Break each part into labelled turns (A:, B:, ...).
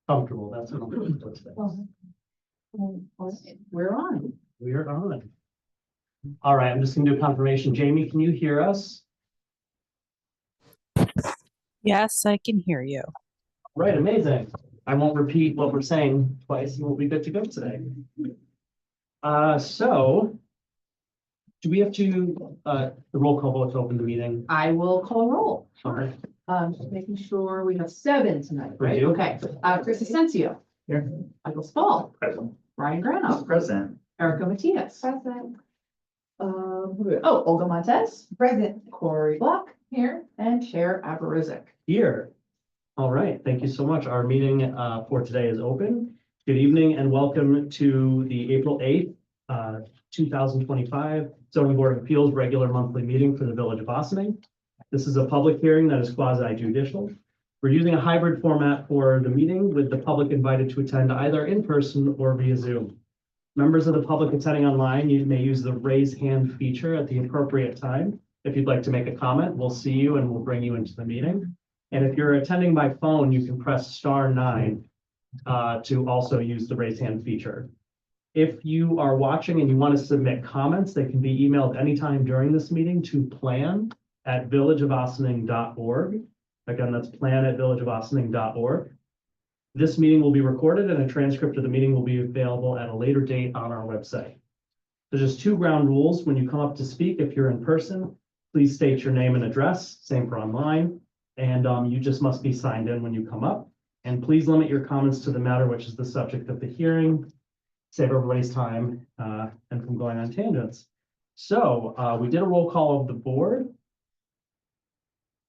A: Comfortable, that's what I'm looking for today.
B: We're on.
A: We are on. All right, I'm just gonna do a confirmation. Jamie, can you hear us?
C: Yes, I can hear you.
A: Right, amazing. I won't repeat what we're saying twice and we'll be good to go today. So do we have to, the roll call vote to open the meeting?
B: I will call roll.
A: Okay.
B: Just making sure we have 7 tonight,
A: We
B: right?
A: do.
B: Okay. Chris Asensio.
A: Here.
B: Michael Spall.
D: Present.
B: Ryan Granoff.
D: Present.
B: Erica Matias. Present. Olga Montez. Present. Corey Block. Here. And Chair Aberizic.
A: Here. All right, thank you so much. Our meeting for today is open. Good evening and welcome to the April 8th, 2025 Zoning Board of Appeals regular monthly meeting for the Village of Ossining. This is a public hearing that is quasi judicial. We're using a hybrid format for the meeting with the public invited to attend either in person or via Zoom. Members of the public attending online, you may use the raise hand feature at the appropriate time. If you'd like to make a comment, we'll see you and we'll bring you into the meeting. And if you're attending by phone, you can press *9 to also use the raise hand feature. If you are watching and you want to submit comments, they can be emailed anytime during this meeting to plan@villageofossining.org. Again, that's plan@villageofossining.org. This meeting will be recorded and a transcript of the meeting will be available at a later date on our website. There's just 2 ground rules when you come up to speak. If you're in person, please state your name and address, same for online. And you just must be signed in when you come up. And please limit your comments to the matter which is the subject of the hearing. Save everybody's time and from going on tangents. So we did a roll call of the board.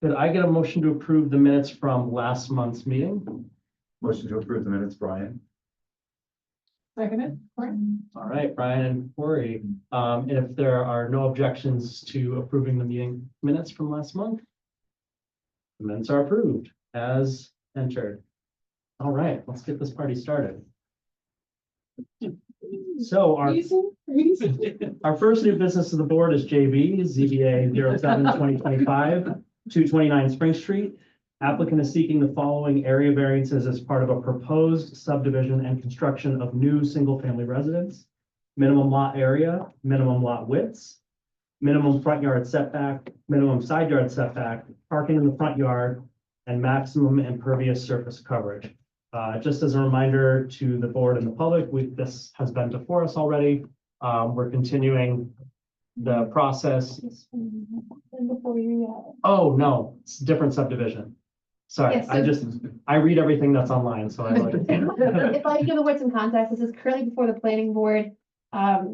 A: Could I get a motion to approve the minutes from last month's meeting?
D: Motion to approve the minutes, Brian.
B: Seconded.
A: All right, Brian and Corey. And if there are no objections to approving the meeting minutes from last month, the minutes are approved as entered. All right, let's get this party started. So our first new business of the board is JB, ZBA 07-2025, 229 Spring Street. Applicant is seeking the following area variances as part of a proposed subdivision and construction of new single-family residence. Minimum lot area, minimum lot widths, minimum front yard setback, minimum side yard setback, parking in the front yard, and maximum impervious surface coverage. Just as a reminder to the board and the public, this has been before us already. We're continuing the process. Oh, no, it's a different subdivision. Sorry,
E: Yes, so-
A: I read everything that's online, so I like.
E: If I give the word some context, this is currently before the planning board.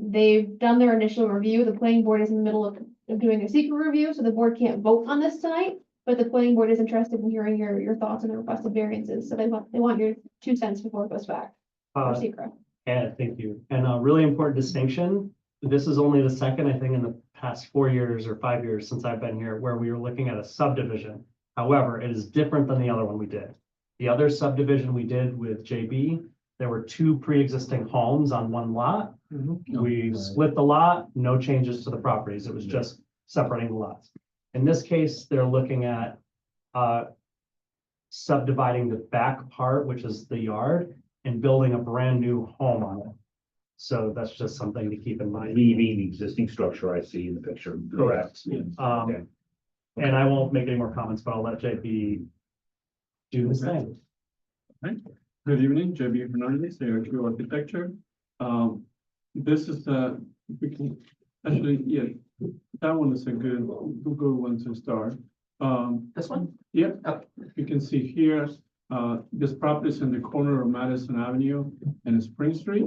E: They've done their initial review. The planning board is in the middle of doing their secret review, so the board can't vote on this tonight. But the planning board is interested in hearing your thoughts on the requested variances, so they want your 2 cents before it goes back for secret.
A: And thank you. And a really important distinction. This is only the second, I think, in the past 4 years or 5 years since I've been here, where we were looking at a subdivision. However, it is different than the other one we did. The other subdivision we did with JB, there were 2 pre-existing homes on 1 lot. We split the lot, no changes to the properties. It was just separating the lots. In this case, they're looking at subdividing the back part, which is the yard, and building a brand new home on it. So that's just something to keep in mind.
D: Leaving the existing structure I see in the picture.
A: Correct.
D: Okay.
A: And I won't make any more comments, but I'll let JP do his thing.
F: Good evening, JB Hernandez, ARQ Architecture. This is we can actually, yeah, that one is a good one to start.
B: This one?
F: Yeah,
B: Okay.
F: you can see here, this property is in the corner of Madison Avenue and Spring Street.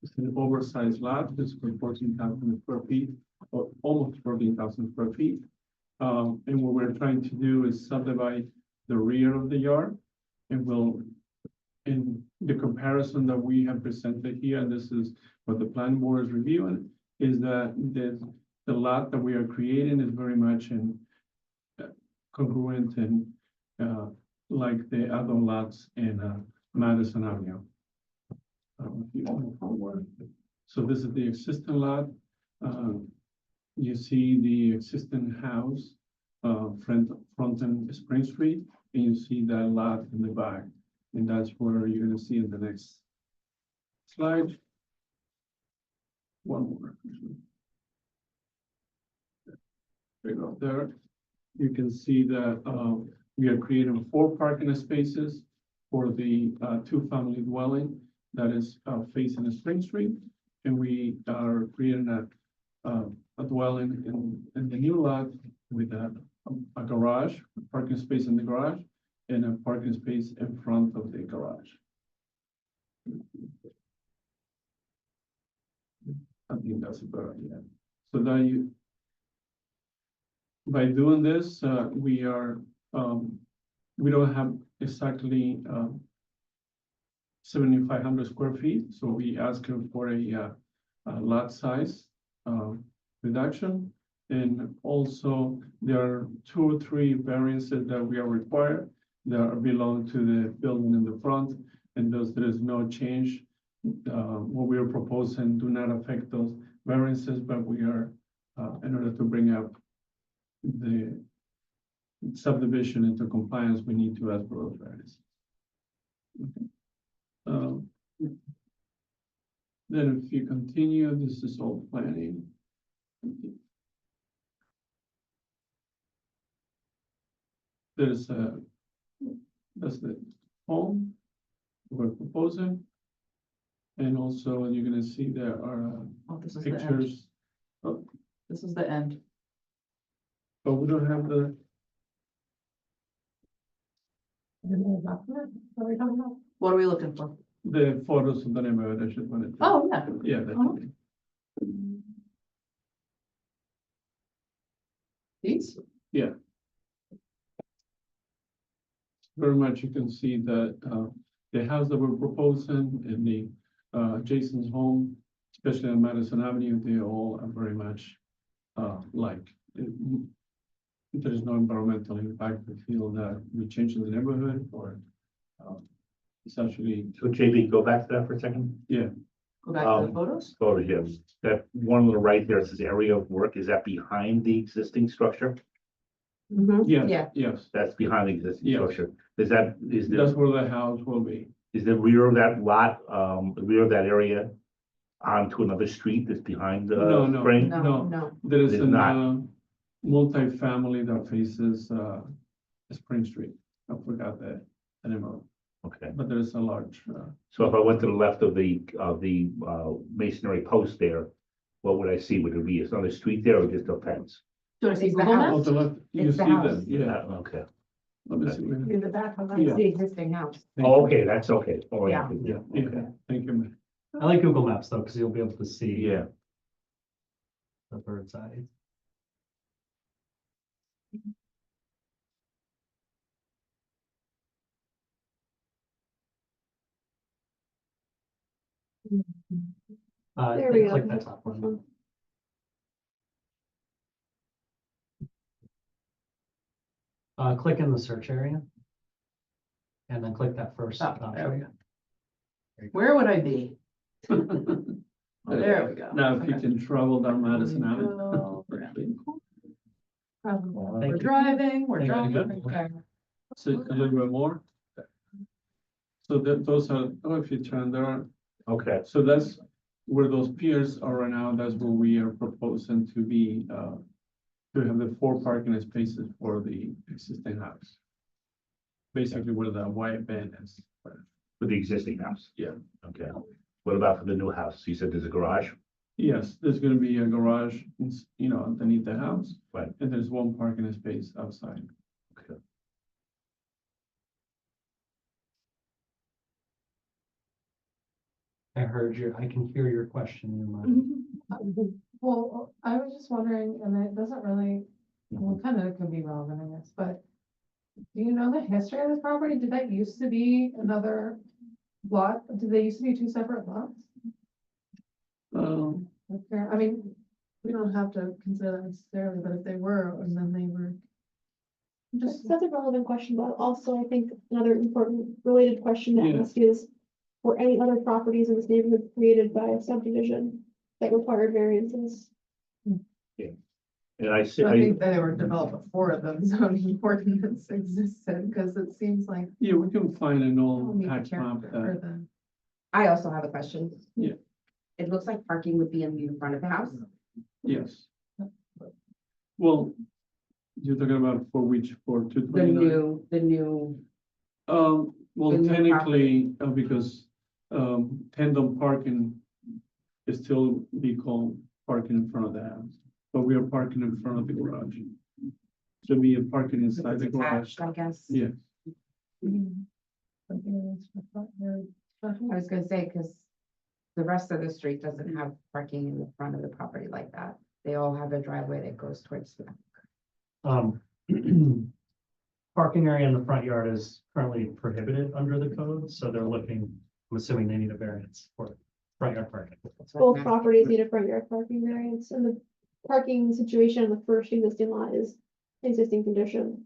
F: It's an oversized lot. It's for 14,000 square feet, or almost 14,000 square feet. And what we're trying to do is subdivide the rear of the yard, and in the comparison that we have presented here, and this is what the planning board is reviewing, is that the lot that we are creating is very much congruent and like the other lots in Madison Avenue. If you move forward. So this is the existing lot. You see the existing house, front and Spring Street, and you see that lot in the back. And that's where you're gonna see in the next slide. One more. actually. There you go, there. You can see that, we are creating 4 parking spaces for the, 2-family dwelling that is, facing Spring Street. And we are creating a dwelling in the new lot with a garage, a parking space in the garage, and a parking space in front of the garage. I think that's about, yeah. So that you, by doing this, we are, we don't have exactly 7,500 square feet, so we ask him for a lot size reduction. And also, there are 2 or 3 variances that we are required that belong to the building in the front, and those, there is no change. What we are proposing do not affect those variances, but we are, in order to bring up the subdivision into compliance, we need to ask for those variances. Okay. Then if you continue, this is all planning. There's that's the home we're proposing. And also you're gonna see there are
B: Oh, this is the end.
F: pictures,
B: This is the end.
F: but we don't have the,
B: What are we looking for?
F: the photos of the neighborhood. I should want it.
B: Oh, yeah.
F: Yeah, that's
B: Oh.
F: okay.
B: These?
F: Very much you can see that the house that we're proposing and the Jason's home, especially on Madison Avenue, they all are very much like. There is no environmental impact. We feel that we change the neighborhood or it's actually,
D: So JB, go back to that for a second.
B: Go back to the photos?
D: Go over here. That one on the right there says area of work. Is that behind the existing structure?
F: yes,
B: Yeah.
F: yes,
D: That's behind the existing
F: Yes.
D: structure. Is that, is
F: that's
D: the,
F: where the house will be.
D: is the rear of that lot, the rear of that area onto another street that's behind the
F: No, no.
D: Spring?
B: No.
F: There is
D: It is
F: a
D: not.
F: multi-family that faces Spring Street. I forgot the name of it,
D: Okay.
F: but there is a large,
D: So if I went to the left of the masonry post there, what would I see? Would it be another street there or just a fence?
B: Do you want to see
G: It's the
B: Google
F: oh,
B: Maps?
F: the left, you
G: It's
F: see
G: the house.
F: them, yeah.
D: Okay.
F: Let me see. where-
G: In the back of
F: Yeah.
G: the existing house.
F: Thank
D: Oh,
F: you.
D: okay, that's okay. All right.
G: Yeah.
F: Yeah,
D: Okay.
F: thank you.
A: I like Google Maps though, because you'll be able to see
D: Yeah.
A: the bird's eye.
E: There we go.
A: Click that top one. Click in the search area. And then click that first
B: Oh, there we
A: option.
B: go. Where would I be? Oh, there we go.
F: Now, if you can travel down Madison Avenue.
B: Go.
G: Probably.
B: We're
A: Thank you.
B: driving, we're
A: Thank you.
B: driving.
F: Good. So a little bit more. So that, those are, oh, if you turn there,
D: Okay.
F: so that's where those piers are right now, that's where we are proposing to be, to have the 4 parking spaces for the existing house. Basically where the white van is.
D: For the existing house?
F: Yeah.
D: Okay. What about for the new house? You said there's a garage?
F: Yes, there's gonna be a garage, underneath the house.
D: Right.
F: And there's 1 parking space outside.
D: Okay.
A: I heard I can hear your question in your mind.
G: Well, I was just wondering, and it doesn't really, well, kind of could be relevant in this, but do you know the history of this property? Did that used to be another lot? Did they used to be 2 separate lots? Okay, I mean, we don't have to consider that necessarily, but if they were, and then they were. Just,
E: That's a relevant question, but also I think another important related question to
F: Yeah.
E: ask is, were any other properties in this neighborhood created by a subdivision that required variances?
D: And And I see,
G: I think that they were developed before the zoning ordinance existed, because it seems like.
F: Yeah, we can find an
G: we'll
F: old
G: need
F: tax
G: the
F: map
G: character for
F: that,
G: the-
B: I also have a question.
F: Yeah.
B: It looks like parking would be in the front of the house.
F: yes. Well, you're talking about for which, for two
B: The
F: twenty-nine?
B: new,
F: Well,
B: the new
F: technically, because, tandem parking is still be called parking in front of the house, but we are parking in front of the garage. So we are parking inside
B: it's
F: the garage.
B: attached, I guess.
F: Yeah,
B: I was gonna say, because the rest of the street doesn't have parking in the front of the property like that. They all have a driveway that goes towards the.
A: Parking area in the front yard is currently prohibited under the code, so they're looking, I'm assuming they need a variance for front yard parking.
E: Both properties need a front yard parking variance, and the parking situation on the first existing lot is existing condition.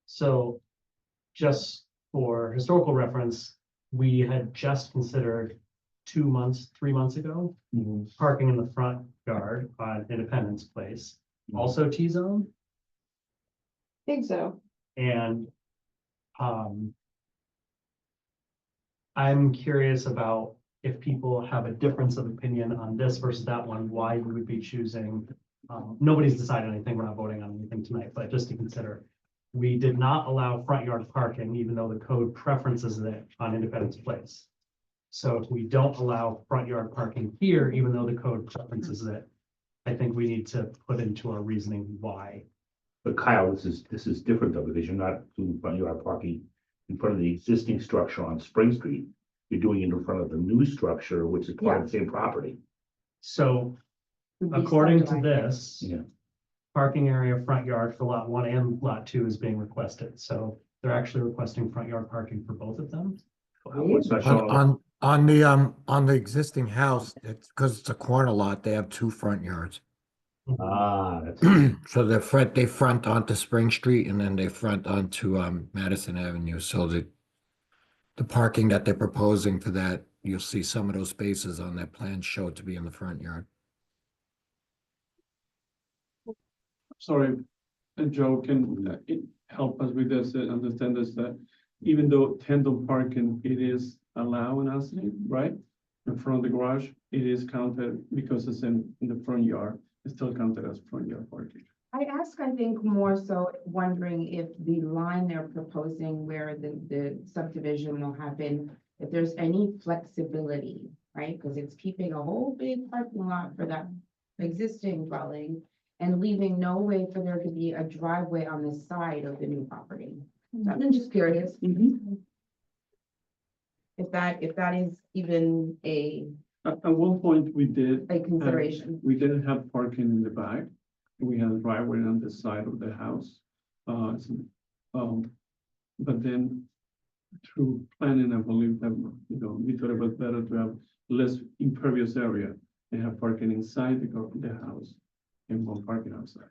A: So just for historical reference, we had just considered 3 months ago, parking in the front yard on Independence Place, also T-zone.
E: Think so.
A: And I'm curious about if people have a difference of opinion on this versus that one, why you would be choosing. Nobody's decided anything, we're not voting on anything tonight, but just to consider. We did not allow front yard parking, even though the code preferences it on Independence Place. So if we don't allow front yard parking here, even though the code preferences it, I think we need to put into our reasoning why.
D: but Kyle, this is different though, because you're not doing front yard parking in front of the existing structure on Spring Street. You're doing it in front of the new structure, which is part of the same property.
A: So
B: Would be
A: according to
B: subdivided.
A: this.
D: Yeah.
A: Parking area front yard for lot 1 and lot 2 is being requested, so they're actually requesting front yard parking for both of them.
D: What's not shown
H: On the existing house, it's because it's a corner lot, they have 2 front yards.
D: that's,
H: So they front onto Spring Street and then they front onto Madison Avenue, so the parking that they're proposing for that, you'll see some of those spaces on that plan show to be in the front yard.
F: sorry, and Joe can help us with this, understand this, that even though tandem parking, it is allowed in Austin, right? In front of the garage, it is counted because it's in the front yard, it's still counted as front yard parking.
B: I ask, I think, more so wondering if the line they're proposing where the subdivision will happen, if there's any flexibility, right? Because it's keeping a whole big parking lot for that existing dwelling and leaving no way for there to be a driveway on the side of the new property. So I'm just curious. If that is even
F: At one point, we did.
B: a consideration.
F: We didn't have parking in the back. We had a driveway on the side of the house. But then through planning, I believe that, we thought it was better to have less impervious area and have parking inside the house and one parking outside.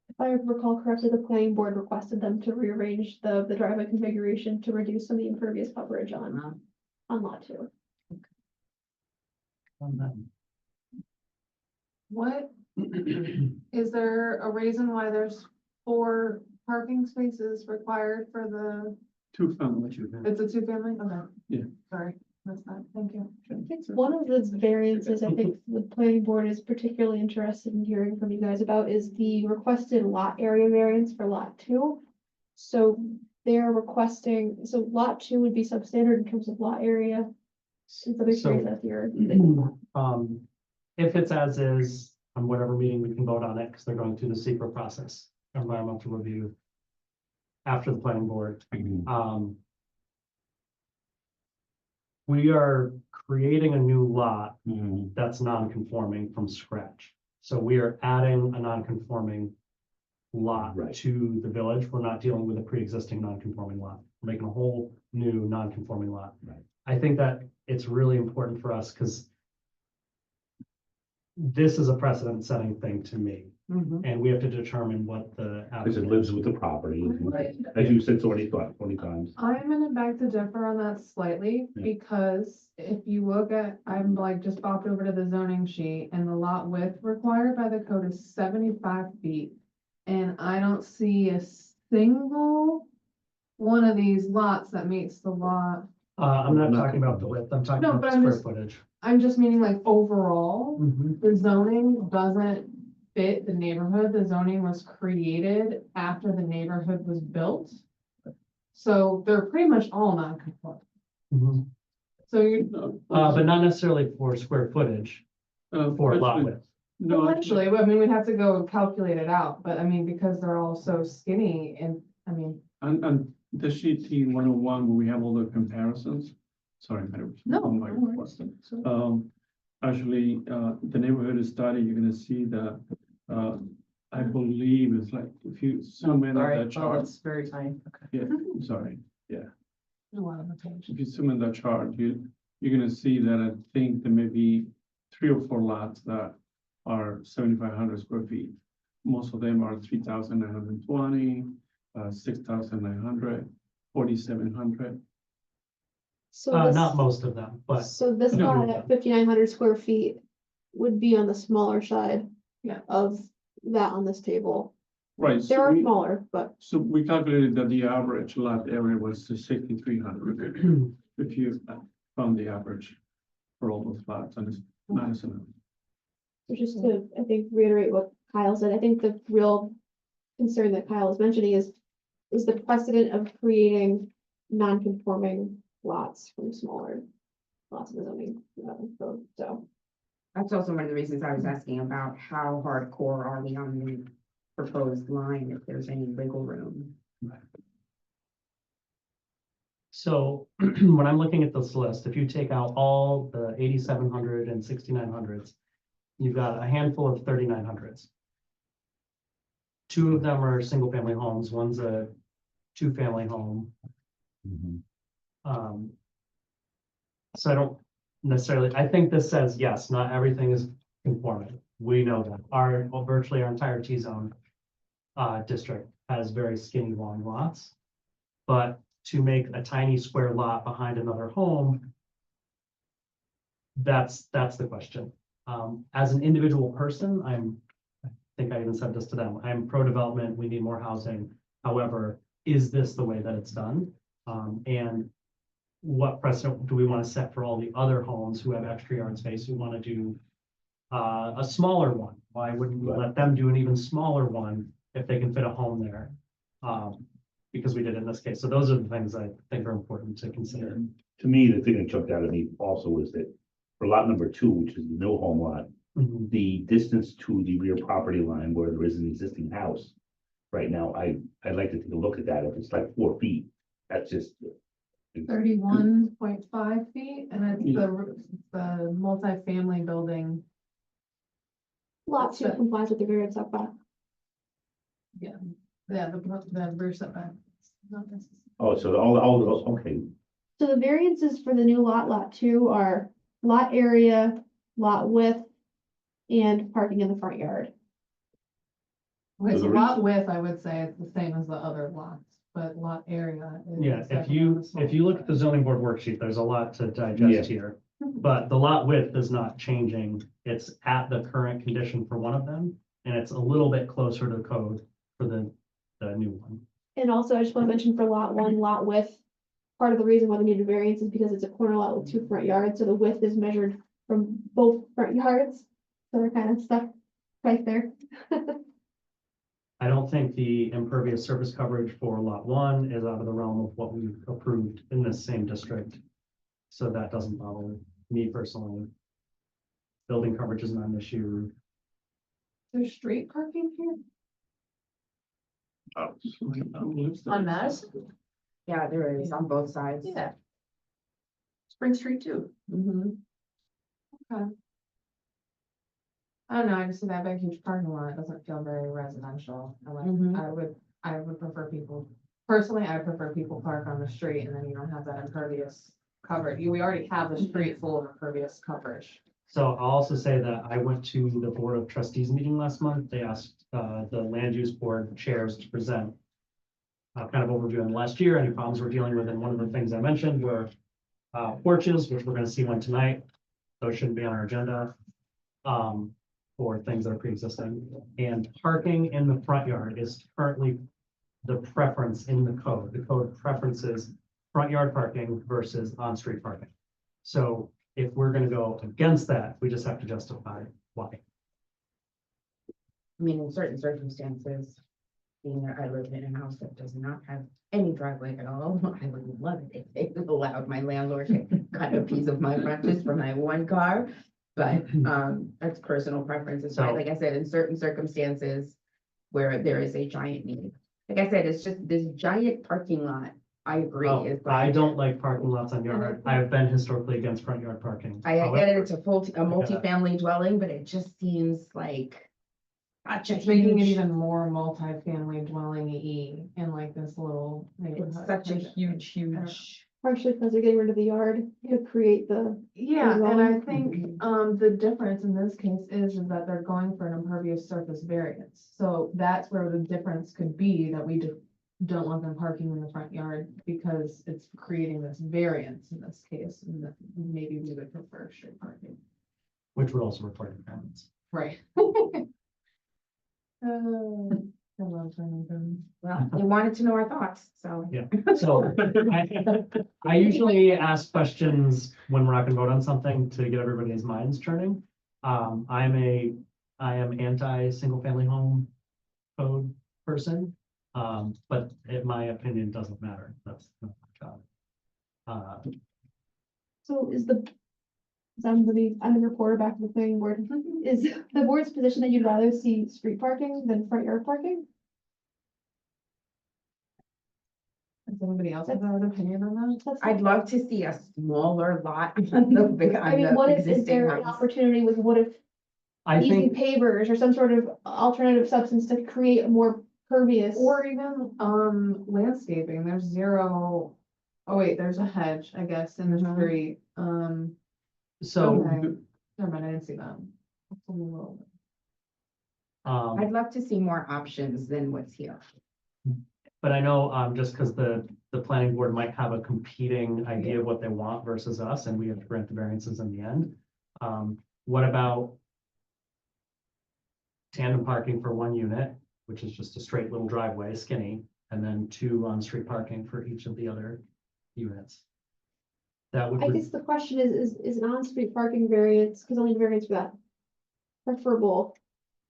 E: If I recall correctly, the planning board requested them to rearrange the driveway configuration to reduce some of the impervious coverage on lot 2.
G: What, is there a reason why there's 4 parking spaces required for the,
F: Two family.
G: it's a 2-family? Okay.
F: Yeah.
G: Sorry, that's that, thank you.
E: It's one of the variances I think the planning board is particularly interested in hearing from you guys about is the requested lot area variance for lot 2. So they're requesting, so lot 2 would be substandard in terms of lot area. And so they're
A: So-
E: curious that's your.
A: If it's as is, on whatever meeting we can vote on it, because they're going through the secret process, environmental review. After the planning board, we are creating a new lot that's non-conforming from scratch. So we are adding a non-conforming lot
D: Right.
A: to the village. We're not dealing with a pre-existing non-conforming lot. We're making a whole new non-conforming lot.
D: Right.
A: I think that it's really important for us because this is a precedent-setting thing to me,
B: Mhm.
A: and we have to determine what the.
D: Because it lives with the property, as you said so many times.
G: I'm gonna beg to differ on that slightly,
D: Yeah.
G: because if you look at, I'm like just popped over to the zoning sheet, and the lot width required by the code is 75 feet. And I don't see a single one of these lots that meets the lot.
A: I'm not talking about the width, I'm talking
G: No,
A: about the
G: but I'm
A: square
G: just-
A: footage.
G: I'm just meaning like overall,
A: Mhm.
G: the zoning doesn't fit the neighborhood. The zoning was created after the neighborhood was built. So they're pretty much all non-conforming.
A: Mhm.
G: So you,
A: But not necessarily for square footage, for lot
F: actually-
A: width.
F: No,
G: actually, I mean, we'd have to go calculate it out, but I mean, because they're all so skinny and, I mean.
F: and the sheet T 101, where we have all the comparisons. Sorry, Madam.
G: No,
F: Oh my
G: no worries.
F: God. Actually, the neighborhood study, you're gonna see that, I believe it's like, if you zoom in on that chart.
B: very tiny.
F: Yeah, sorry,
G: A lot of the page.
F: if you zoom in that chart, you're gonna see that I think there may be 3 or 4 lots that are 7,500 square feet. Most of them are 3,920, 6,900, 4,700.
E: So this,
A: Not most of them, but
E: so this
F: No.
E: lot at 5,900 square feet would be on the smaller side.
G: Yeah.
E: Of that on this table.
F: Right.
E: There
F: so
E: are
F: we-
E: smaller, but
F: So we calculated that the average lot area was 6,300. If you found the average for all those lots, and it's minus enough.
E: so just to, I think, reiterate what Kyle said, I think the real concern that Kyle is mentioning is the precedent of creating non-conforming lots from smaller lots in the zoning code, so.
B: That's also one of the reasons I was asking about how hardcore are we on the proposed line, if there's any wiggle room.
A: so when I'm looking at this list, if you take out all the 8,700 and 6,900s, you've got a handful of 3,900s. 2 of them are single-family homes, one's a 2-family home. So I don't necessarily, I think this says, yes, not everything is conforming. We know that virtually our entire T-zone district has very skinny, long lots. But to make a tiny square lot behind another home, that's the question. As an individual person, I think I even said this to them, I'm pro-development, we need more housing. However, is this the way that it's done? And what precedent do we want to set for all the other homes who have extra yard space, who want to do a smaller one? Why wouldn't we let them do an even smaller one if they can fit a home there? Because we did in this case. So those are the things I think are important to consider.
D: To me, the thing that jumped out at me also is that for lot number 2, which is the no home lot,
A: Mhm.
D: the distance to the rear property line where there is an existing house. Right now, I'd like to take a look at that. If it's like 4 feet, that's just.
G: 31.5 feet, and it's the multifamily building.
E: Lot 2 complies with the rear setback.
G: Yeah, the rear setback. Not necessarily.
D: Oh, so all, okay,
E: So the variances for the new lot 2 are lot area, lot width, and parking in the front yard.
G: Okay,
D: So
G: so
D: the
G: lot width, I would say it's the same as the other lots, but lot area. is
A: Yeah, if
G: definitely on the
A: you look at the
G: smaller
A: zoning board worksheet, there's a lot to
D: Yeah.
A: digest here. But the lot width is not changing. It's at the current condition for one of them, and it's a little bit closer to code for the new one.
E: And also, I just want to mention for lot 1, lot width, part of the reason why they needed variance is because it's a corner lot with 2 front yards, so the width is measured from both front yards. So they're kind of stuck right there.
A: I don't think the impervious surface coverage for lot 1 is out of the realm of what we've approved in this same district. So that doesn't bother me personally. Building coverage is not an issue.
G: There's street parking here?
F: On
G: Madison?
B: Yeah, there is on both sides.
G: Yeah.
B: Spring Street too. Mhm.
G: I don't know, I just see that big huge parking lot, it doesn't feel very residential.
B: Mhm.
G: I would prefer people, personally, I prefer people park on the street and then you don't have that impervious coverage. We already have the street full of impervious coverage.
A: So I'll also say that I went to the Board of Trustees meeting last month. They asked the Land Use Board chairs to present kind of overview on last year, any problems we're dealing with, and one of the things I mentioned were porches, which we're gonna see one tonight. Those shouldn't be on our agenda. For things that are pre-existing. And parking in the front yard is currently the preference in the code. The code preferences front yard parking versus on-street parking. So if we're gonna go against that, we just have to justify why.
B: I mean, in certain circumstances, being that I live in a house that does not have any driveway at all, I would love it if they allowed my landlord to cut a piece of my front just for my one car. But, that's personal preference. It's fine.
A: So-
B: Like I said, in certain circumstances where there is a giant need. Like I said, it's just this giant parking lot, I agree.
A: Oh,
B: is
A: I
B: like-
A: don't like parking lots on yard. I have been historically against front yard parking.
B: I get it,
A: However,
B: it's a multi-family dwelling, but it just seems like such a
G: It's making it
B: huge,
G: even more multifamily dwelling-y in like this little
B: it's
G: neighborhood.
B: such a huge.
E: Partially because they're getting rid of the yard to create the,
G: Yeah, and I
E: Wrong.
G: think, the difference in this case is that they're going for an impervious surface variance. So that's where the difference could be, that we just don't want them parking in the front yard because it's creating this variance in this case, and that maybe we would prefer street parking.
A: which would also require impairments.
G: Right. I love turning them.
B: Well, they wanted to know our thoughts, so.
A: Yeah. So I usually ask questions when we're not gonna vote on something to get everybody's minds turning. I am anti single family home code person. But in my opinion, doesn't matter. That's not my job.
E: so is the. 'Cause I'm the reporter back to the planning board. Is the board's position that you'd rather see street parking than front yard parking?
G: Does anybody else have an opinion on that?
E: That's
B: I'd love to see a smaller lot on the big,
E: I
B: on
E: mean, what
B: the
E: if, is
B: existing
E: there an
B: house.
E: opportunity with, what if
A: I
E: using
A: think,
E: pavers or some sort of alternative substance to create a more pervious?
G: Or even, landscaping, there's zero, oh wait, there's a hedge, I guess, in the
B: Mhm.
G: street,
A: so,
G: okay. Never mind, I didn't see that. It's a little-
B: I'd love to see more options than what's here.
A: but I know, just because the planning board might have a competing idea of what they want versus us, and we have to grant the variances in the end. What about tandem parking for one unit, which is just a straight little driveway, skinny, and then 2 on-street parking for each of the other units? That would.
E: I guess the question is an on-street parking variance, because only variance for that. Preferable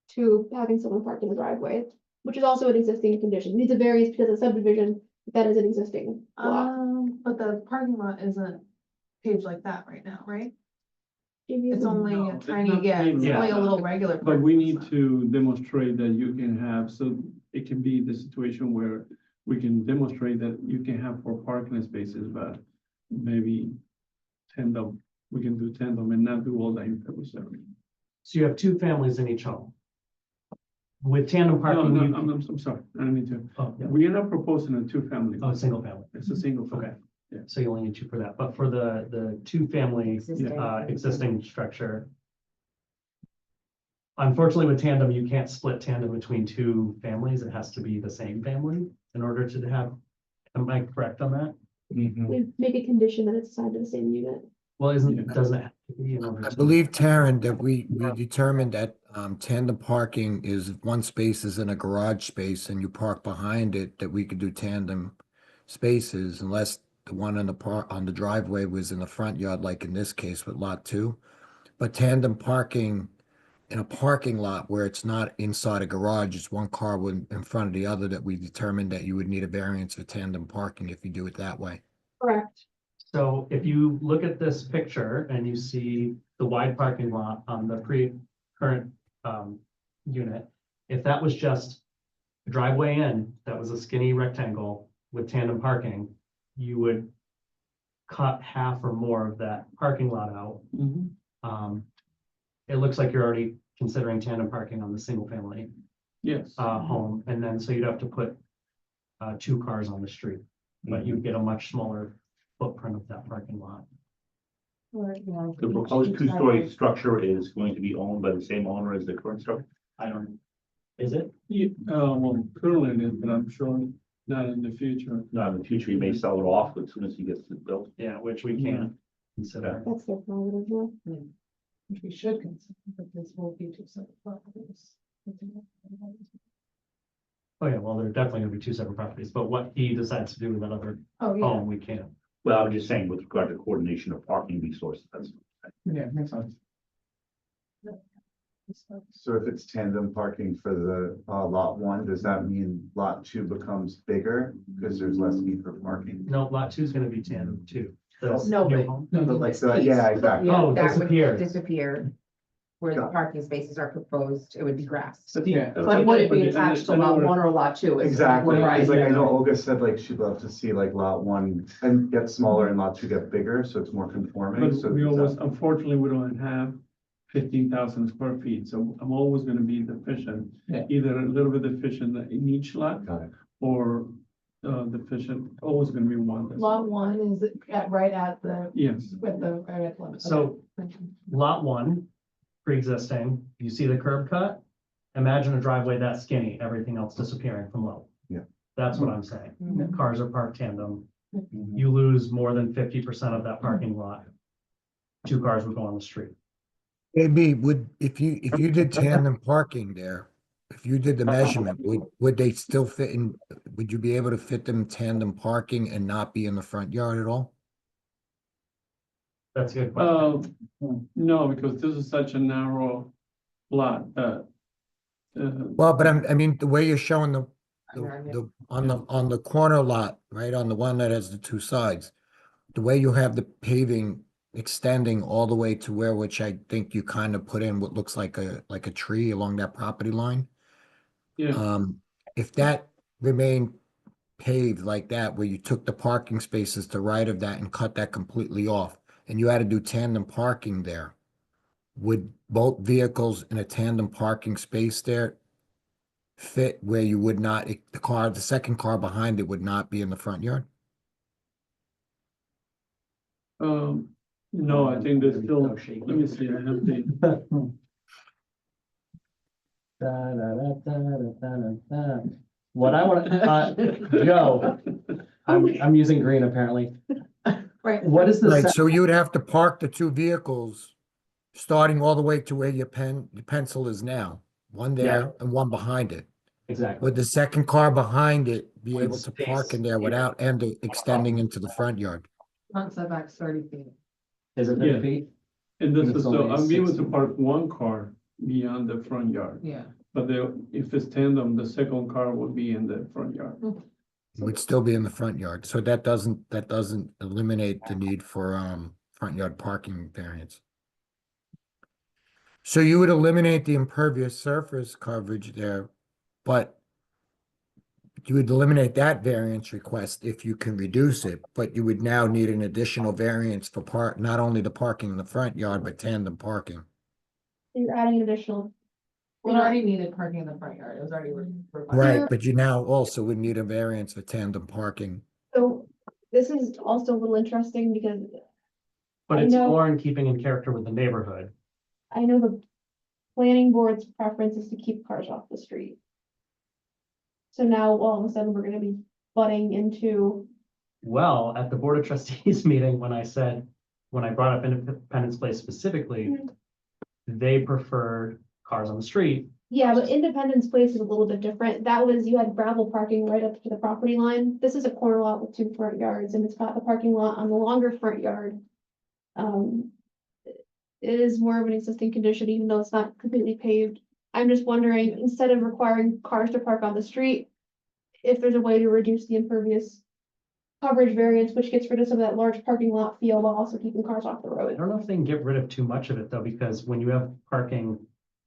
E: to having someone park in the driveway, which is also an existing condition, needs a variance because of subdivision, that is an existing lot.
G: But the parking lot isn't paved like that right now, right?
E: Maybe
G: It's only
F: No,
G: a
F: it's
G: tiny,
F: not
G: yeah, it's
F: paved
G: only a
A: like
G: little
F: that.
G: regular.
F: But we
G: parking
F: need
G: spot.
F: to demonstrate that you can have, so it can be the situation where we can demonstrate that you can have 4 parking spaces, but maybe tandem, we can do tandem and not do all that impervious area.
A: So you have 2 families in each home. With tandem
F: No,
A: parking,
F: no,
A: you.
F: I'm sorry, I don't mean to.
A: Oh, yeah.
F: We are not proposing a 2-family.
A: Oh, single family.
F: It's a single family.
A: Okay. So you only need 2 for that, but for the 2-family existing structure. Unfortunately, with tandem, you can't split tandem between 2 families. It has to be the same family in order to have, am I correct on that?
E: We make a condition that it's assigned to the same unit.
A: Well,
F: Yeah.
A: doesn't it have to be in order
H: I
A: to?
H: believe, Taryn, that we determined that tandem parking is 1 space is in a garage space and you park behind it, that we could do tandem spaces unless the one on the driveway was in the front yard, like in this case with lot 2. But tandem parking in a parking lot where it's not inside a garage, it's 1 car in front of the other, that we determined that you would need a variance for tandem parking if you do it that way.
E: Correct.
A: So if you look at this picture and you see the wide parking lot on the current unit, if that was just a driveway in, that was a skinny rectangle with tandem parking, you would cut half or more of that parking lot out. It looks like you're already considering tandem parking on the single family
F: Yes.
A: home, and then so you'd have to put 2 cars on the street, but you'd get a much smaller footprint of that parking lot.
D: The proposed two-story structure is going to be owned by the same owner as the current structure?
A: I don't, is it?
F: Yeah, well, currently it is, but I'm sure not in the future.
D: Not in the future, he may sell it off as soon as he gets it built.
A: Yeah, which we can't consider.
E: That's their prerogative, yeah.
G: Which we should consider, but this will be two separate properties.
A: Oh, yeah, well, there are definitely gonna be two separate properties, but what he decides to do with that other
G: Oh, yeah.
A: home, we can't.
D: Well, I'm just saying with regard to coordination of parking resources, that's.
F: Yeah, makes sense.
I: So if it's tandem parking for the lot one, does that mean lot two becomes bigger because there's less need for parking?
A: No, lot two is gonna be tandem too. The
B: No,
A: new
B: but-
A: home.
I: But like, so, yeah, exactly.
A: Oh,
B: That would
A: disappear.
B: disappear. Where the
I: Got it.
B: parking spaces are proposed, it would be grass.
F: Yeah.
G: But would it be
F: But
G: attached to
F: I know
G: lot
F: where-
G: one or lot two? is
I: Exactly,
G: what I-
I: because like I
F: yeah.
I: know Olga said like she'd love to see like lot one and get smaller and lot two get bigger, so it's more conforming, so.
F: But we
I: is that-
F: always, unfortunately, we don't have 15,000 square feet, so I'm always gonna be deficient.
G: Yeah.
F: Either a little bit deficient in each lot
I: Got it.
F: or deficient, always gonna be one. that's-
G: Lot one is right at the,
F: Yes,
G: with the, right at the.
A: So lot one, pre-existing, you see the curb cut? Imagine a driveway that skinny, everything else disappearing from low.
I: Yeah.
A: That's what I'm saying.
B: Mhm.
A: Cars are parked tandem.
I: Mhm.
A: You lose more than 50% of that parking lot. Two cars would go on the street.
H: AB, if you did tandem parking there, if you did the measurement, would they still fit in, would you be able to fit them tandem parking and not be in the front yard at all?
A: That's a good question.
F: no, because this is such a narrow lot,
H: Well, but I mean, the way you're showing
B: Yeah.
H: on the corner lot, right, on the one that has the two sides, the way you have the paving extending all the way to where, which I think you kind of put in what looks like a tree along that property line.
F: yeah,
H: If that remained paved like that, where you took the parking spaces to right of that and cut that completely off, and you had to do tandem parking there, would both vehicles in a tandem parking space there fit where you would not, the second car behind it would not be in the front yard?
F: no, I think there's still, let me see, I have the,
A: What I want, Joe, I'm using green apparently.
G: Right.
A: What is the,
H: Right, so you would have to park the two vehicles starting all the way to where your pencil is now, one there and one behind it.
A: exactly,
H: Would the second car behind it be
A: With
H: able to park
A: space
H: in there
A: here.
H: without and extending into the front yard?
G: Front setback's 30 feet.
A: is it
F: Yeah.
A: 50 feet?
F: and this
A: It's
F: is, so
A: only
F: I'm able
A: 60.
F: to park one car beyond the front yard.
G: Yeah.
F: But if it's tandem, the second car will be in the front yard.
H: It would still be in the front yard, so that doesn't eliminate the need for front yard parking variance. So you would eliminate the impervious surface coverage there, but you would eliminate that variance request if you can reduce it, but you would now need an additional variance for not only the parking in the front yard, but tandem parking.
E: You're adding additional.
G: We already needed parking in the front yard. It was already. required.
H: Right, but you now also would need a variance for tandem parking.
E: So this is also a little interesting because
A: But
E: I
A: it's
E: know-
A: more in keeping in character with the neighborhood.
E: I know the planning board's preference is to keep cars off the street. So now all of a sudden we're gonna be butting into,
A: Well, at the Board of Trustees meeting, when I brought up Independence Place specifically,
E: Mhm.
A: they preferred cars on the street.
E: yeah, but Independence Place is a little bit different. That was, you had gravel parking right up to the property line. This is a corner lot with two front yards and it's got the parking lot on the longer front yard. It is more of an existing condition, even though it's not completely paved. I'm just wondering, instead of requiring cars to park on the street, if there's a way to reduce the impervious coverage variance, which gets rid of some of that large parking lot feel while also keeping cars off the
A: I
E: road.
A: don't know if they can get rid of too much of it though, because when you have parking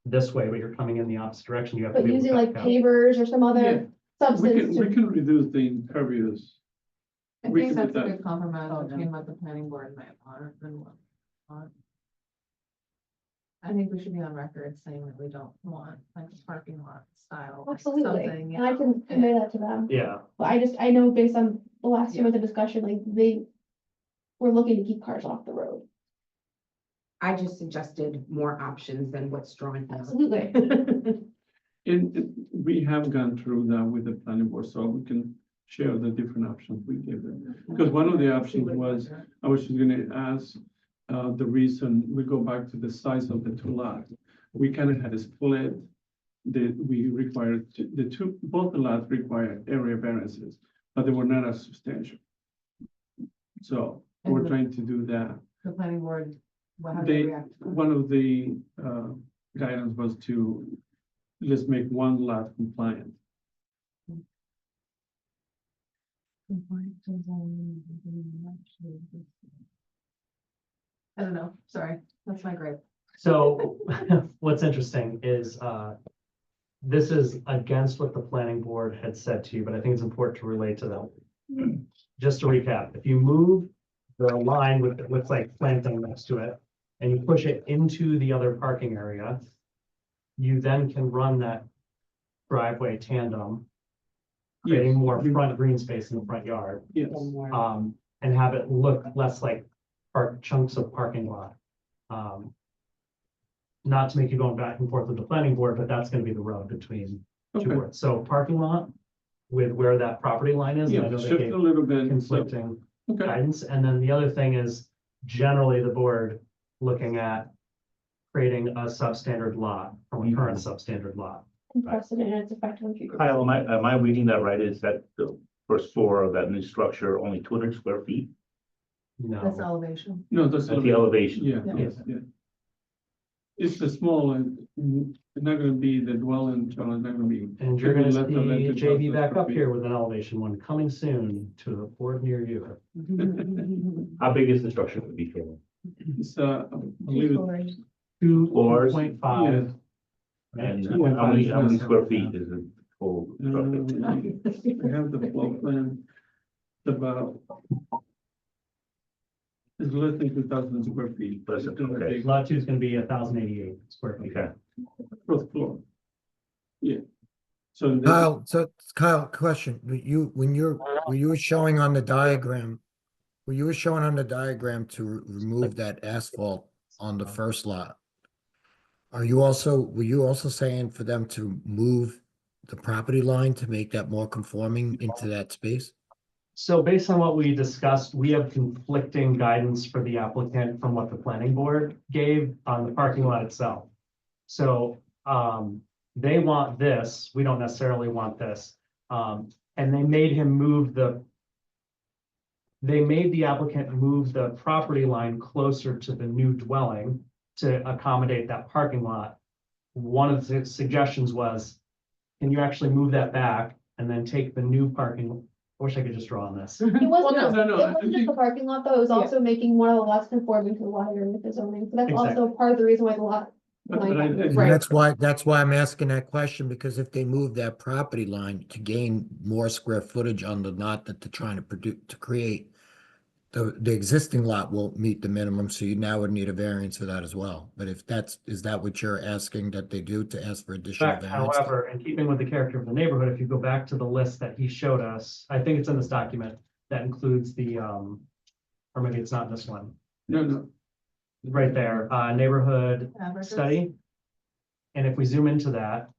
A: this way, but you're coming in the opposite direction, you have to
E: But
A: be able to
E: using like
A: back out.
E: pavers or some
F: Yeah,
E: other substance
F: We
E: to,
F: can reduce the impervious.
G: I
F: We
G: think
F: can
G: that's
F: do
G: a
F: that.
G: good compromise between what the planning board might want and what. we want. I think we should be on record saying that we don't want like a parking lot style or
E: absolutely,
G: something.
E: and I can convey that to them.
A: Yeah,
E: But I know based on the last year of the discussion, like they were looking to keep cars off the road.
B: I just suggested more options than what's drawn here.
E: Absolutely.
F: And we have gone through that with the planning board, so we can share the different options we gave them. Because one of the options was, I was just gonna ask, the reason, we go back to the size of the two lots. We kind of had a split that we required, both the lots require area variances, but they were not as substantial. So we're trying to do that.
G: The planning board, how did they react?
F: One of the guidance was to just make one lot compliant.
G: I don't know, sorry, that's my grade.
A: So what's interesting is, this is against what the planning board had said to you, but I think it's important to relate to them. Just to recap, if you move the line with, it looks like planting next to it, and you push it into the other parking area, you then can run that driveway tandem, creating more front green space in the front yard,
F: Yes,
A: and have it look less like chunks of parking lot. Not to make you going back and forth with the planning board, but that's gonna be the road between two
F: okay,
A: boards. So parking lot with where that property line is, and I
F: yeah,
A: know they
F: shift
A: gave
F: a little bit. So,
A: conflicting
F: okay,
A: guidance. And then the other thing is generally the board looking at creating a substandard lot from a current substandard lot.
E: Precedent and its effect on future.
D: Kyle, am I reading that right? Is that the first floor of that new structure only 200 square feet?
G: That's
A: No,
G: elevation.
F: no, that's.
D: That's the elevation.
F: Yeah,
G: Yeah.
F: yeah. It's a small, and it's not gonna be the dwelling, so it's not gonna be.
A: and you're gonna
F: Less than
A: see
F: 2,000
A: JB back
F: square
A: up
F: feet.
A: here with an elevation one coming soon to a board near you.
D: How big is the structure to be fair?
F: It's, I believe it's
A: 2.5.
D: And
F: Yeah.
D: how many square feet is the full structure?
F: I have the floor plan, it's about. It's less than 2,000 square feet.
D: Less than, okay.
A: Lot two is gonna be 1,088 square feet.
D: Okay.
F: First floor. Yeah. So.
H: Kyle, question, when you were showing on the diagram, to remove that asphalt on the first lot, were you also saying for them to move the property line to make that more conforming into that space?
A: So based on what we discussed, we have conflicting guidance for the applicant from what the planning board gave on the parking lot itself. So, they want this, we don't necessarily want this. And they made the applicant move the property line closer to the new dwelling to accommodate that parking lot. One of the suggestions was, can you actually move that back and then take the new parking? I wish I could just draw on this.
E: It wasn't,
F: no, no,
E: it
F: I
E: wasn't just
F: think-
E: the parking lot, though, it was also making one of the lots conforming to the lot area with the zoning, so that's also part of the reason why the lot.
F: But
E: line
F: I-
E: got moved.
H: And
B: Right.
H: that's why I'm asking that question, because if they move that property line to gain more square footage on the lot that they're trying to create, the existing lot won't meet the minimum, so you now would need a variance for that as well. But if is that what you're asking that they do, to ask for additional
A: Fact,
H: variance?
A: however, in keeping with the character of the neighborhood, if you go back to the list that he showed us, I think it's in this document, that includes the, or maybe it's not in this one,
F: No,
A: right there, neighborhood
G: Averages?
A: study. And if we zoom into that,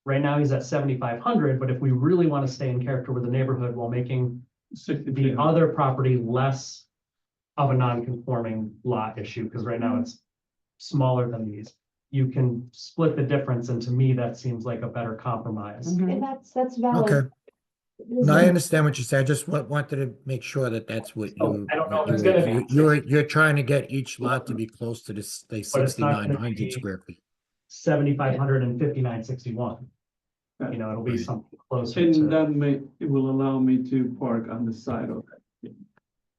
A: right now he's at 7,500, but if we really want to stay in character with the neighborhood while making
F: 60
A: the
F: feet.
A: other property less of a non-conforming lot issue, because right now it's smaller than these. You can split the difference, and to me, that seems like a better compromise.
B: Mhm.
E: And that's valid.
H: Okay, no, I understand what you said, I just wanted to make sure that that's what
A: Oh,
H: you.
A: I don't know if
H: what
A: it's
H: you-
A: gonna be.
H: You're trying to get each lot to be close to this, say,
A: But it's not gonna
H: 6,900
A: be-
H: square feet.
A: 7,500 and 5,961. You know, it'll be
H: Right.
A: something closer
F: And
A: to,
F: that it will allow me to park on the side of that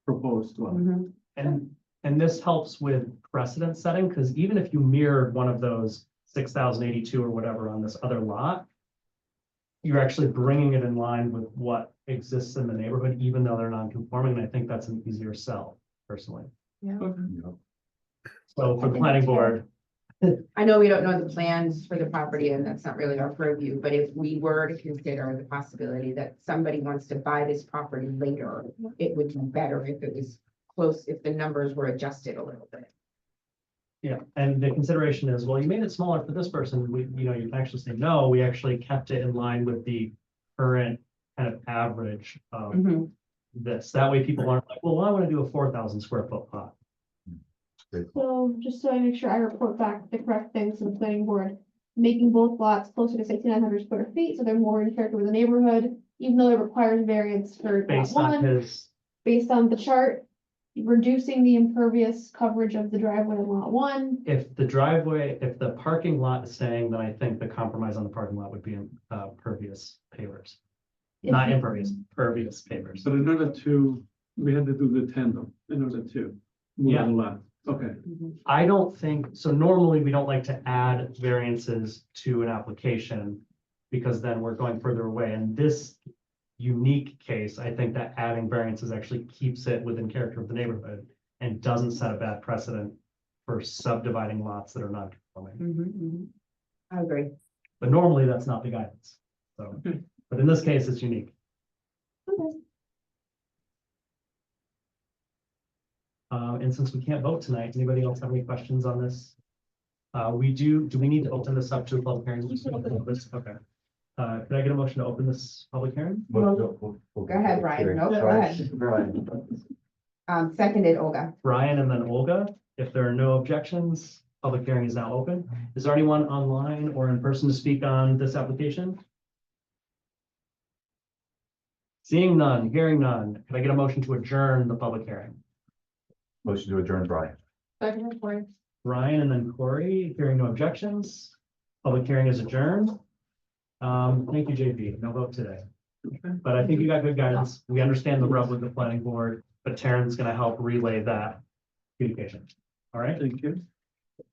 F: proposed one.
B: Mhm.
A: and this helps with precedent setting, because even if you mirrored one of those 6,082 or whatever on this other lot, you're actually bringing it in line with what exists in the neighborhood, even though they're non-conforming, and I think that's an easier sell, personally.
G: Yeah.
A: So for the planning board,
B: I know we don't know the plans for the property and that's not really our purview, but if we were to consider the possibility that somebody wants to buy this property later, it would be better if it was close, if the numbers were adjusted a little bit.
A: Yeah, and the consideration is, well, you made it smaller for this person, you can actually say, no, we actually kept it in line with the current kind of average of
B: Mhm.
A: this. That way people aren't like, well, I want to do a 4,000 square foot lot.
E: So just so I make sure I report back the correct things to the planning board, making both lots closer to 6,900 square feet, so they're more in character with the neighborhood, even though it requires variance for lot
A: Based on
E: one,
A: his,
E: based on the chart. Reducing the impervious coverage of the driveway in lot one.
A: if the parking lot is staying, then I think the compromise on the parking lot would be pervious pavers. Not impervious, pervious pavers.
F: But in order to, we had to do the tandem in order to move
A: Yeah.
F: the lot. Okay,
A: I don't think, so normally we don't like to add variances to an application because then we're going further away. In this unique case, I think that adding variances actually keeps it within character of the neighborhood and doesn't set a bad precedent for subdividing lots that are not conforming.
B: I agree.
A: But normally that's not the guidance. So,
F: Okay.
A: but in this case, it's unique.
E: Okay.
A: And since we can't vote tonight, anybody else have any questions on this? Do we need to open this up to a public hearing? Okay. Could I get a motion to open this public hearing?
B: Go ahead, Brian. No, go ahead.
I: Brian.
B: Seconded, Olga.
A: Brian and then Olga. If there are no objections, public hearing is now open. Is there anyone online or in person to speak on this application? Seeing none, hearing none, could I get a motion to adjourn the public hearing?
I: Motion to adjourn, Brian.
G: Second point.
A: Brian and then Corey, hearing no objections. Public hearing is adjourned. Thank you, JP. No vote today. But I think you got good guidance. We understand the rub with the planning board, but Taryn's gonna help relay that communication. All right?
F: thank you.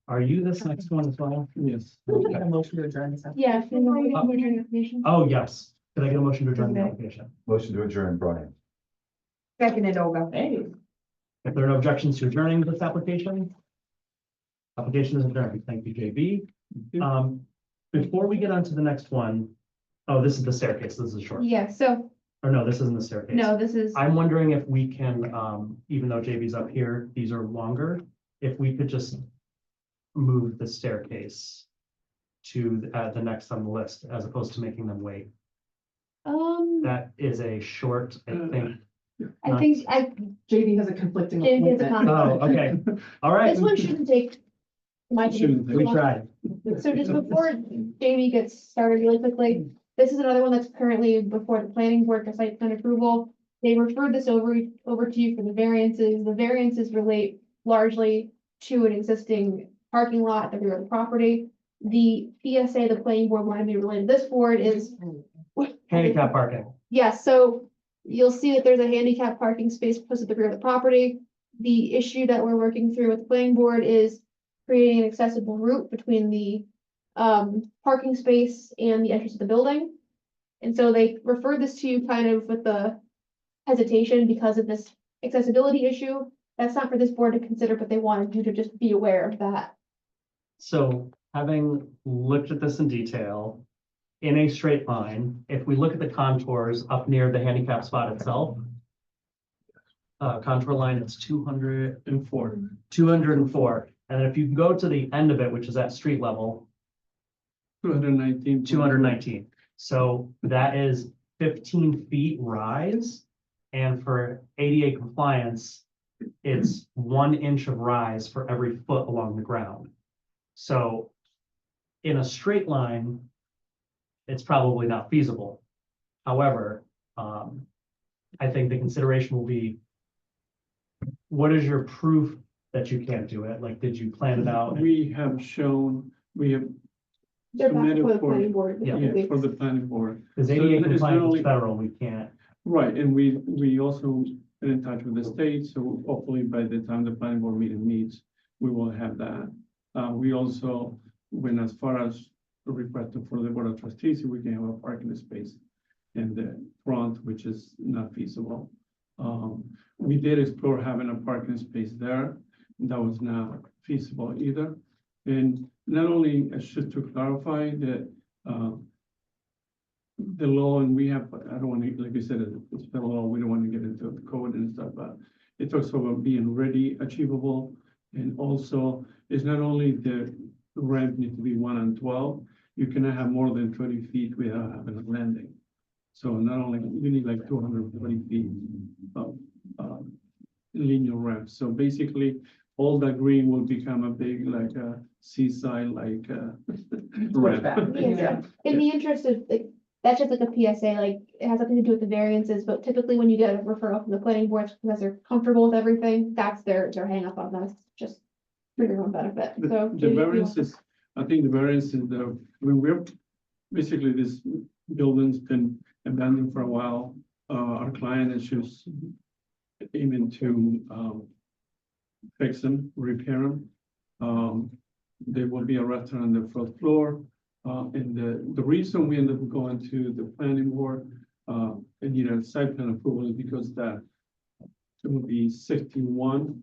A: Are you this next one as well?
F: Yes.
B: A motion to adjourn this.
E: Yeah. if you want to do your application.
A: Oh, yes. Could I get a motion to adjourn the application?
I: Motion to adjourn, Brian.
B: Seconded, Olga. Hey.
A: If there are no objections to adjourning this application, application is adjourned. Thank you, JB. Before we get on to the next one, oh, this is the staircase. This is short.
E: Yeah, so,
A: Or no, this isn't the staircase.
E: no, this is,
A: I'm wondering if we can, even though JB's up here, these are longer, if we could just move the staircase to the next on the list, as opposed to making them wait. That is a short, I think.
B: JD has a conflicting
E: JD has a
B: appointment.
A: Oh, okay. All right.
E: this one shouldn't take.
F: Shouldn't take-
A: We tried.
E: So just before Jamie gets started really quickly, this is another one that's currently before the planning board for site plan approval. They referred this over to you for the variances. The variances relate largely to an existing parking lot at the rear of the property. The PSA, the planning board wanted me to relay to this board is.
A: Handicap parking.
E: Yes, so you'll see that there's a handicap parking space posted at the rear of the property. The issue that we're working through with the planning board is creating an accessible route between the parking space and the entrance of the building. And so they referred this to you kind of with the hesitation because of this accessibility issue. That's not for this board to consider, but they wanted you to just be aware of that.
A: So having looked at this in detail, in a straight line, if we look at the contours up near the handicap spot itself, contour line, it's 204. 204. And if you go to the end of it, which is at street level,
F: 219.
A: 219. So that is 15 feet rise. And for ADA compliance, it's 1 inch of rise for every foot along the ground. So in a straight line, it's probably not feasible. However, I think the consideration will be, what is your proof that you can't do it? Like, did you plan it out?
F: We have shown, we have,
E: They're back
F: Submitted
E: for the
F: for-
E: planning board.
A: Yeah.
F: yeah, for the planning board.
A: Because
F: So
A: ADA
F: it's not
A: compliance
F: only-
A: is federal, we can't.
F: Right, and we also been in touch with the state, so hopefully by the time the planning board meeting meets, we will have that. We also went as far as requested for the board of trustees, if we can have a parking space in the front, which is not feasible. We did explore having a parking space there. That was not feasible either. And not only, just to clarify that, the law, and we have, I don't want to, like you said, it's federal law, we don't want to get into the code and stuff, but it talks about being ready, achievable, And also, it's not only the ramp need to be 1 and 12, you cannot have more than 20 feet without having a landing. So not only, you need like 240 feet of linear ramp. So basically, all that green will become a big, like a seaside, like ramp.
E: Yeah. In the interest of, like, that's just like a PSA, like, it has nothing to do with the variances, but typically when you get a referral from the planning board, because they're comfortable with everything, that's their hang up on this, just for your own benefit, so.
F: The
E: Judy, if you want-
F: variances, I think the variance is the, when we're, basically this building's been abandoned for a while. Our client is just aiming to fix them, repair them. There will be a restaurant on the first floor. And the reason we ended up going to the planning board and site plan approval is because that it would be 61.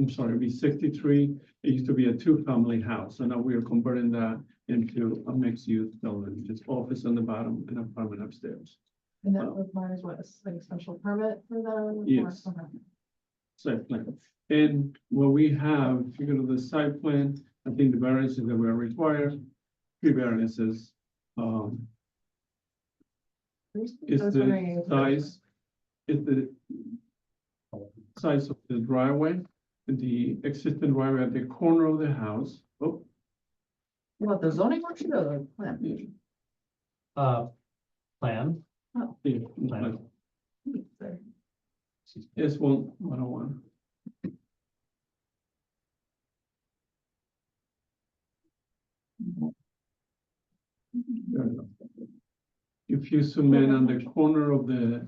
F: I'm sorry, it'd be 63. It used to be a 2-family house, and now we are converting that into a mixed-use building, just office on the bottom and apartment upstairs.
G: And that requires what, like a special permit for them?
F: Yes.
G: Okay.
F: Site plan. And what we have, if you go to the site plan, I think the variances that were required, 3 variances. Is
G: Those
F: the
G: are-
F: size, is the size of the driveway, the existing driveway at the corner of the house. Oh,
J: What, the zoning worksheet or the plan?
A: Plan.
F: yeah,
A: Plan.
F: it's 101. If you zoom in on the corner of the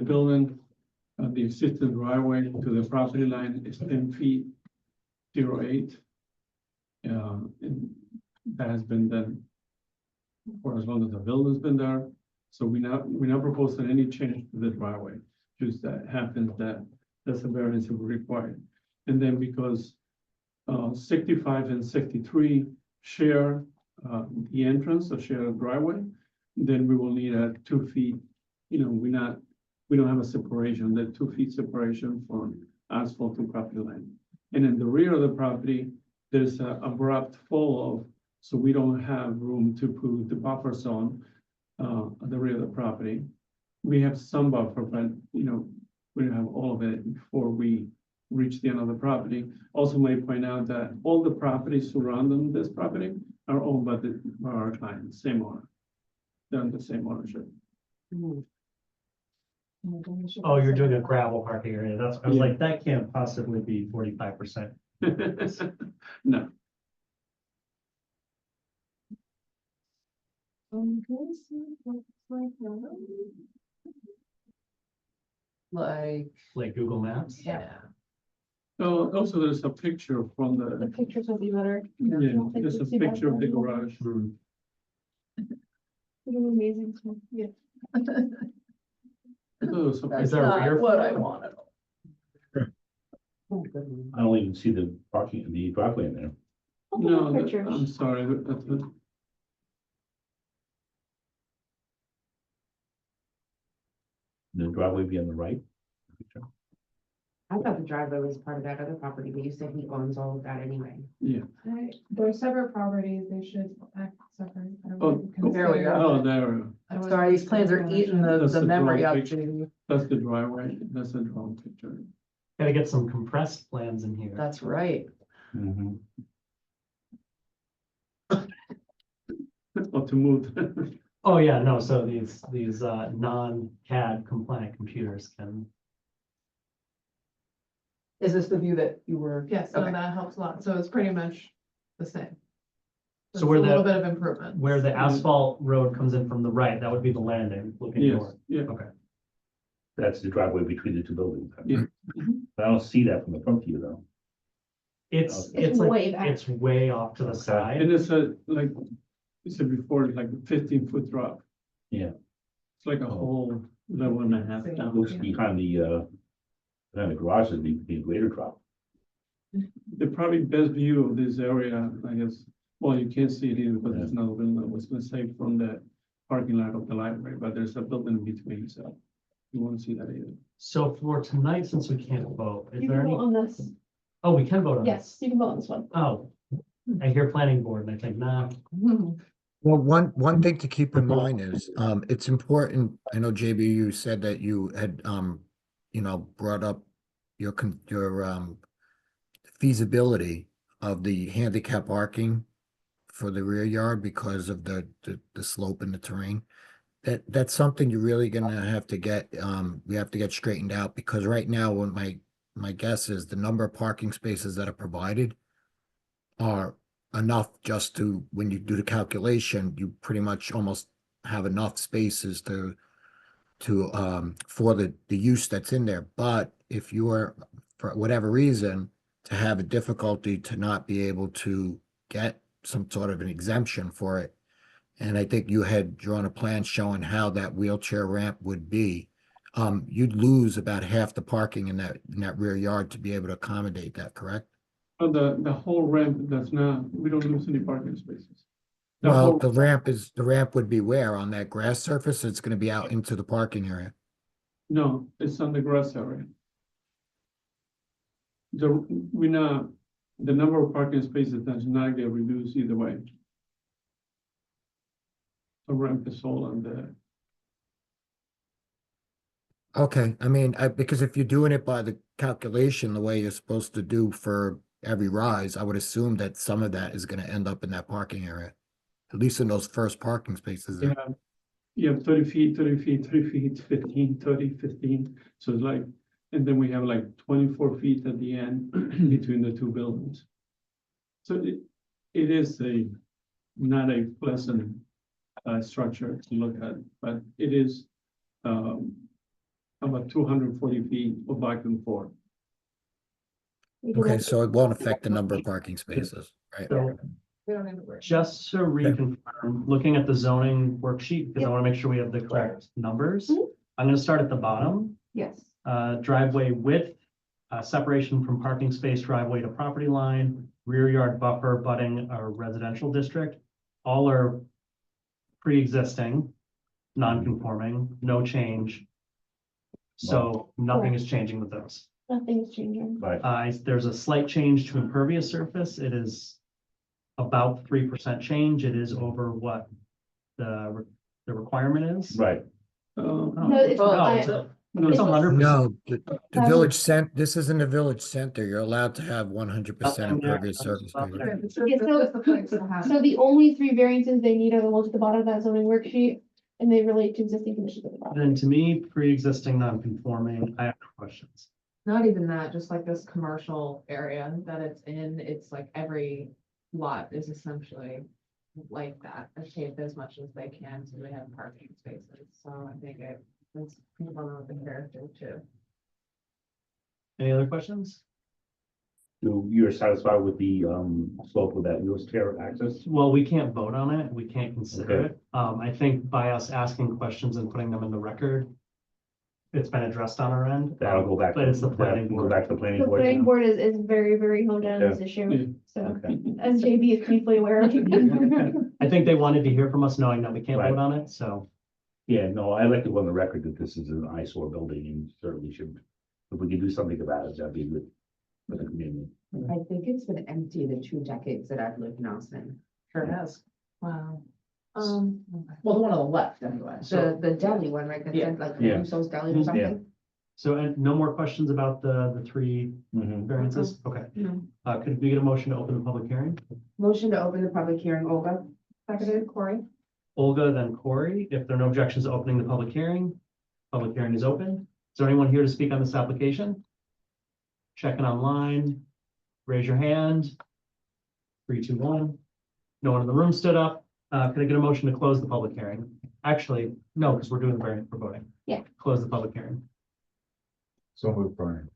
F: building, the existing driveway to the property line is 10 feet, 08. And that has been done for as long as the building's been there. So we're not proposing any change to the driveway, just that happens that's a variance that we required. And then because 65 and 63 share the entrance or share a driveway, then we will need a 2 feet, we don't have a separation, that 2 feet separation from asphalt to property line. And in the rear of the property, there's a abrupt fall off, so we don't have room to put the buffer zone at the rear of the property. We have some buffer, but we don't have all of it before we reach the end of the property. Also may point out that all the properties surrounding this property are owned by our client, same owner. They're on the same ownership.
A: Oh, you're doing a gravel parking area. I was like, that can't possibly be 45%.
F: No,
J: Like,
A: Like Google Maps.
J: yeah.
F: so also there's a picture from
E: The
F: the,
E: pictures will be better.
F: yeah,
E: think
F: there's a
E: we'd see that
F: picture of the
E: from-
F: garage.
A: Hmm.
E: It's amazing, so, yeah.
F: So
J: That's
A: there a
J: not
A: rear
J: what
A: floor?
J: I wanted.
D: I don't even see the parking, the driveway in there.
E: Look at
F: No,
E: the pictures.
F: I'm sorry,
D: The driveway be on the right.
B: I thought the driveway was part of that other property, but you said he owns all of that anyway.
G: They're separate properties, they should act separate. I
F: Oh,
G: wouldn't
J: there we
G: consider-
J: go.
F: oh, there,
G: I wouldn't
J: Sorry, these plans are
G: consider
J: eating
F: That's
J: the
F: the
J: memory
F: drone
J: up.
F: picture.
J: Judy.
F: that's the driveway, that's the drone picture.
A: Gotta get some compressed plans in here.
J: That's right.
D: Mhm.
F: Or to move.
A: Oh, yeah, no, so these non-CAD compliant computers can,
J: Is this the view that you were?
G: Yes, so
J: Okay.
G: that helps a lot, so it's pretty much the same.
A: So
G: It's
A: where
G: a little
A: the-
G: bit of improvement.
A: where the asphalt road comes in from the right, that would be the landing looking
F: Yes,
A: north.
F: yeah.
A: Okay.
D: That's the driveway between the two buildings.
F: Yeah.
D: But I don't see that from the front view though.
A: It's
E: It's
A: like,
E: way back.
A: it's way off to the side.
F: And it's like you said before, like a 15-foot drop.
D: Yeah.
F: It's like a whole level and a half
G: Yeah.
F: down.
D: Looks behind the garage would be a greater drop.
F: The probably best view of this area, I guess, well, you can't see it either because it's not open, I was gonna say from the parking lot of the library, but there's a building in between, so you won't see that either.
A: So for tonight, since we can't vote, is
E: You
A: there
E: can
A: any,
E: go on this.
A: Oh, we can vote on this?
E: Yes, you can vote on this one.
A: Oh, I hear planning board and I think, nah.
H: Well, one thing to keep in mind is, it's important, I know JB, you said that you had, brought up your feasibility of the handicap parking for the rear yard because of the slope and the terrain. That's something you're really gonna have to get, we have to get straightened out, because right now, when my guess is the number of parking spaces that are provided are enough just to, when you do the calculation, you pretty much almost have enough spaces to for the use that's in there. But if you are, for whatever reason, to have a difficulty to not be able to get some sort of an exemption for it, and I think you had drawn a plan showing how that wheelchair ramp would be, you'd lose about half the parking in that rear yard to be able to accommodate that, correct?
F: The whole ramp does not, we don't lose any parking spaces. The
H: Well,
F: whole-
H: the ramp would be where? On that grass surface? It's gonna be out into the parking area.
F: No, it's on the grass area. The number of parking spaces does not get reduced either way. The ramp is all on the,
H: Okay, I mean, because if you're doing it by the calculation, the way you're supposed to do for every rise, I would assume that some of that is gonna end up in that parking area. At least in those first parking spaces there.
F: you have 30 feet, 30 feet, 30 feet, 15, 30, 15. So it's like, and then we have like 24 feet at the end between the two buildings. So it is not a pleasant structure to look at, but it is about 240 feet of back and forth.
H: Okay, so it won't affect the number of parking spaces, right?
A: So
J: We don't need to worry.
A: just to reconfirm, looking at the zoning worksheet, because I want to make sure we have the correct numbers.
E: Mhm.
A: I'm going to start at the bottom.
E: Yes.
A: Driveway width, separation from parking space, driveway to property line, rear yard buffer butting a residential district. All are pre-existing, non-conforming, no change. So nothing is changing with those.
E: Nothing is changing.
D: Right,
A: There's a slight change to impervious surface. It is about 3% change. It is over what the requirement is.
D: right.
E: No, it's,
A: No,
E: I-
A: it's a-
F: No,
A: it's
E: It's-
A: 100%.
H: No, the
E: Um,
H: village this is in the village center. You're allowed to have 100%
A: Nothing there.
H: impervious surface.
A: Nothing
H: coverage.
G: It's
E: Yeah, so-
G: just the place to have.
E: So the only three variances they need are the ones at the bottom of that zoning worksheet, and they relate to existing conditions of the property.
A: Then to me, pre-existing non-conforming, I have no questions.
J: Not even that, just like this commercial area that it's in, it's like every lot is essentially like that. They paved as much as they can, so they have parking spaces, so I think it's people know the character too.
A: Any other questions?
D: You're satisfied with the slope of that wheelchair access?
A: Well, we can't vote on it. We can't consider
D: Okay.
A: it. I think by us asking questions and putting them in the record, it's been addressed on our end.
D: That'll go back.
A: But it's the
D: that'll
A: planning
D: Go
A: board.
D: back to the planning
E: The
D: board.
E: planning
D: now?
E: board is very, very honed in on this
F: Yeah.
E: issue, so,
D: Okay.
E: as JB is painfully aware of.
A: I think they wanted to hear from us knowing that we can't
D: Right.
A: vote on it, so.
D: Yeah, no, I like to go on the record that this is an eyesore building and certainly should, if we could do something about it, that'd be good for the community.
B: I think it's been empty the 2 decades that I've lived in Austin.
J: Sure has.
B: Wow.
J: Well, the one on the left anyway.
B: The deli one, right? That
J: Yeah.
B: said, like
D: Yeah.
B: Russo's Deli or something.
A: So, and no more questions about the three
D: Mhm.
A: variances? Okay.
B: No.
A: Could we get a motion to open the public hearing?
B: Motion to open the public hearing, Olga.
E: Seconded, Corey.
A: Olga, then Corey. If there are no objections to opening the public hearing is open. Is there anyone here to speak on this application? Checking online, raise your hand. 3, 2, 1. No one in the room stood up. Could I get a motion to close the public hearing? Actually, no, because we're doing the variant for voting.
E: Yeah.
A: Close the public hearing.
I: So move, Brian.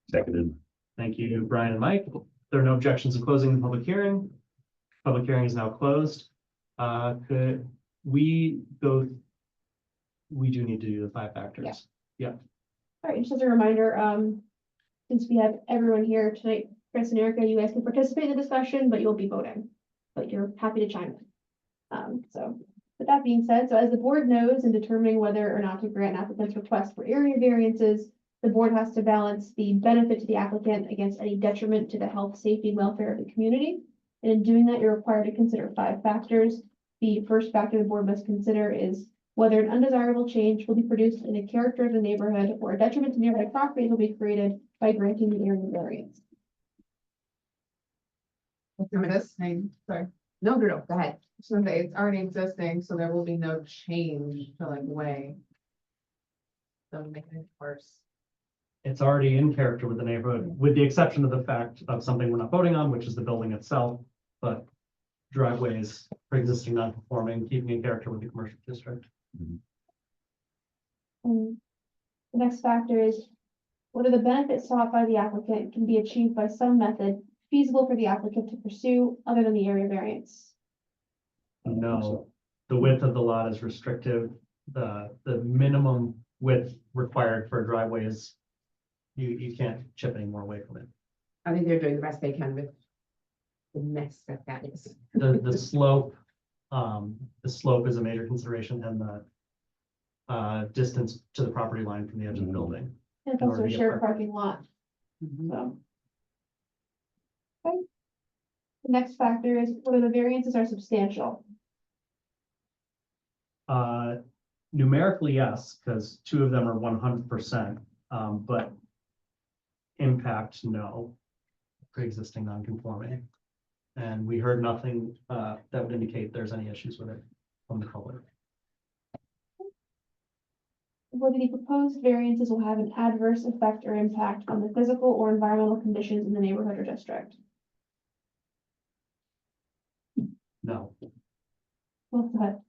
D: Seconded.
A: Thank you, Brian and Mike. If there are no objections to closing the public hearing. Public hearing is now closed. Could we go? We do need to do the 5 factors.
E: All right, just as a reminder, since we have everyone here tonight, Chris and Erica, you guys can participate in the discussion, but you'll be voting. But you're happy to chime in. So with that being said, so as the board knows, in determining whether or not to grant an applicant's request for area variances, The board has to balance the benefit to the applicant against any detriment to the health, safety, and welfare of the community. And in doing that, you're required to consider 5 factors. The first factor the board must consider is whether an undesirable change will be produced in the character of the neighborhood or a detriment to nearby properties will be created by granting the area variance.
J: Existing, sorry,
B: No, go ahead.
J: so it's already existing, so there will be no change to like way. Doesn't make it worse.
A: It's already in character with the neighborhood, with the exception of the fact of something we're not voting on, which is the building itself. But driveways, pre-existing non-conforming, keeping in character with the commercial district.
E: And the next factor is whether the benefits sought by the applicant can be achieved by some method feasible for the applicant to pursue other than the area variance.
A: No, the width of the lot is restrictive. The minimum width required for a driveway is you can't chip any more away from it.
B: I think they're doing the best they can with the mess that is.
A: The slope is a major consideration, and the distance to the property line from the edge of the building.
E: And it's
A: In
E: also
A: order
E: a
A: to get
E: shared
A: parking.
E: parking lot, so. Okay. The next factor is whether the variances are substantial.
A: Numerically, yes, because 2 of them are 100%, but impact, no. Pre-existing non-conforming. And we heard nothing that would indicate there's any issues with it from the public.
E: Whether the proposed variances will have an adverse effect or impact on the physical or environmental conditions in the neighborhood or district.
A: No.
E: Well, go ahead.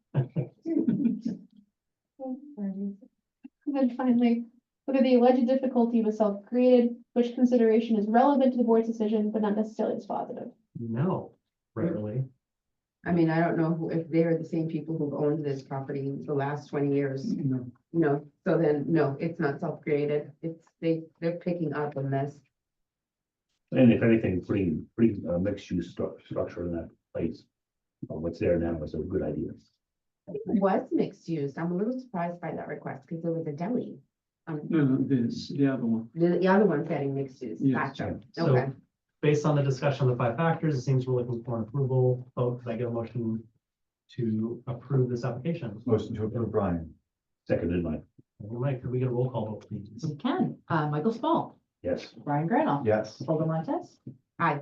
E: And then finally, whether the alleged difficulty was self-created, which consideration is relevant to the board's decision, but not necessarily dispositive.
A: No, rarely.
B: I mean, I don't know if they're the same people who've owned this property the last 20 years. No, so then, no, it's not self-created. They're picking up on this.
D: And if anything, putting a mixed use structure in that place, what's there now is a good idea.
B: It was mixed use. I'm a little surprised by that request because there was a deli.
F: No, this, the other one.
B: The other one's getting mixed use.
F: Yes.
B: Gotcha.
A: So
B: Okay.
A: based on the discussion of the 5 factors, it seems we're looking for an approval. Vote, could I get a motion to approve this application?
I: Motion to approve, Brian.
D: Seconded by,
A: Mike, could we get a roll call vote, please?
K: We can. Michael Small,
D: yes.
K: Brian Granoff.
I: Yes.
K: Olga Montez.
B: Aye.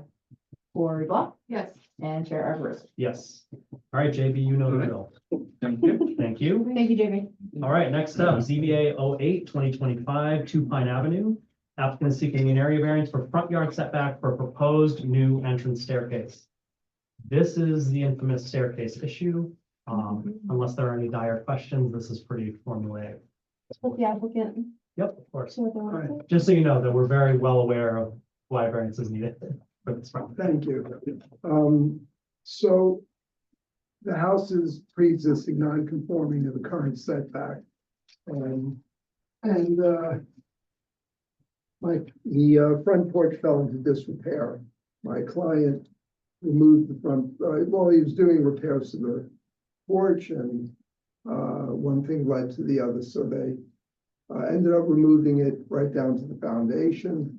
K: Corey Block
J: Yes.
K: and Chair Everett.
A: Yes. All right, JB, you know the drill.
F: Thank you.
A: Thank you.
E: Thank you, Jamie.
A: All right, next up, ZBA 08-2025, 2 Pine Avenue. Applicant is seeking an area variance for front yard setback for a proposed new entrance staircase. This is the infamous staircase issue. Unless there are any dire questions, this is pretty formulaic.
E: Let the applicant
A: Yep, of course.
E: see what they want to say.
A: Just so you know that we're very well aware of why variance is needed for this property.
L: Thank you. So the house is pre-existing non-conforming to the current setback. The front porch fell into disrepair. My client removed the front, well, he was doing repairs to the porch and one thing led to the other, so they ended up removing it right down to the foundation.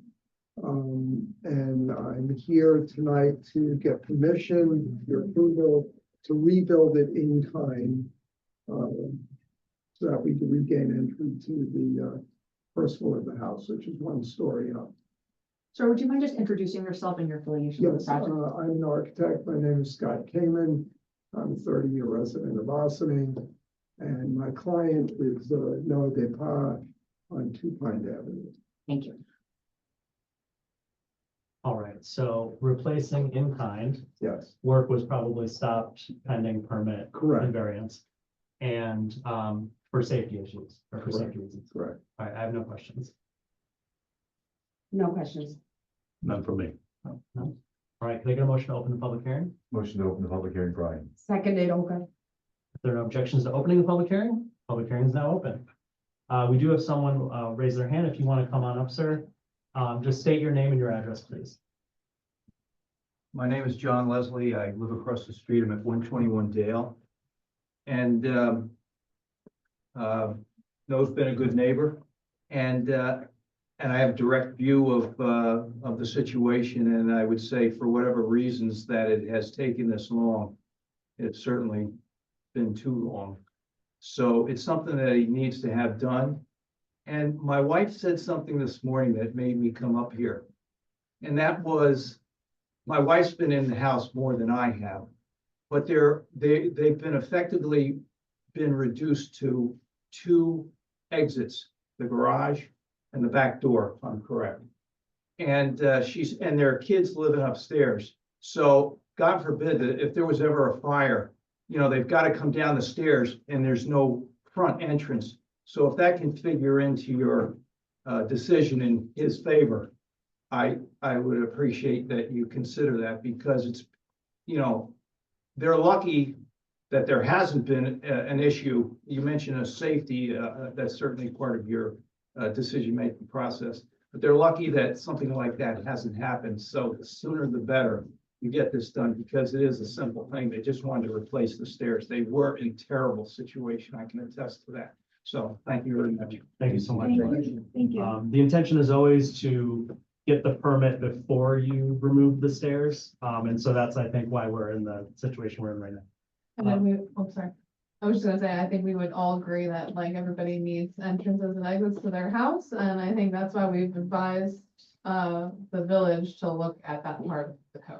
L: And I'm here tonight to get permission, your approval, to rebuild it in kind. So that we can regain entry to the first floor of the house, which is 1 story up.
K: Sir, would you mind just introducing yourself and your affiliation with the
L: Yes,
K: project?
L: I'm an architect. My name is Scott Kamen. I'm a 30-year resident of Ossining. And my client is Noah Depa on 2 Pine Avenue.
K: Thank you.
A: All right, so replacing in kind,
L: Yes,
A: work was probably stopped pending permit and
L: correct,
A: variance. And for safety issues or for
L: Correct.
A: safety reasons.
L: correct.
A: All right, I have no questions.
B: No questions.
D: None for me.
A: No? All right, can I get a motion to open the public hearing?
I: Motion to open the public hearing, Brian.
B: Seconded, okay.
A: If there are no objections to opening the public hearing is now open. We do have someone raise their hand. If you want to come on up, sir, just state your name and your address, please.
M: My name is John Leslie. I live across the street. I'm at 121 Dale. And Noah's been a good neighbor. And and I have direct view of the situation, and I would say for whatever reasons that it has taken this long, it's certainly been too long. So it's something that he needs to have done. And my wife said something this morning that made me come up here. And that was, my wife's been in the house more than I have, but they've been effectively been reduced to 2 exits, the garage and the back door, if I'm correct. And and there are kids living upstairs. So God forbid that if there was ever a fire, you know, they've got to come down the stairs and there's no front entrance. So if that can figure into your decision in his favor, I would appreciate that you consider that, because it's, you know, they're lucky that there hasn't been an issue. You mentioned a safety, that's certainly part of your decision-making process, but they're lucky that something like that hasn't happened. So the sooner the better you get this done, because it is a simple thing. They just wanted to replace the stairs. They were in terrible situation. I can attest to that. So thank you very much.
A: Thank you so much.
E: Thank you. Thank you.
A: The intention is always to get the permit before you remove the stairs. And so that's, I think, why we're in the situation we're in right now.
G: And then we, oh, sorry. I was just gonna say, I think we would all agree that like everybody needs entrances and exits to their house, and I think that's why we've advised the village to look at that part of the code.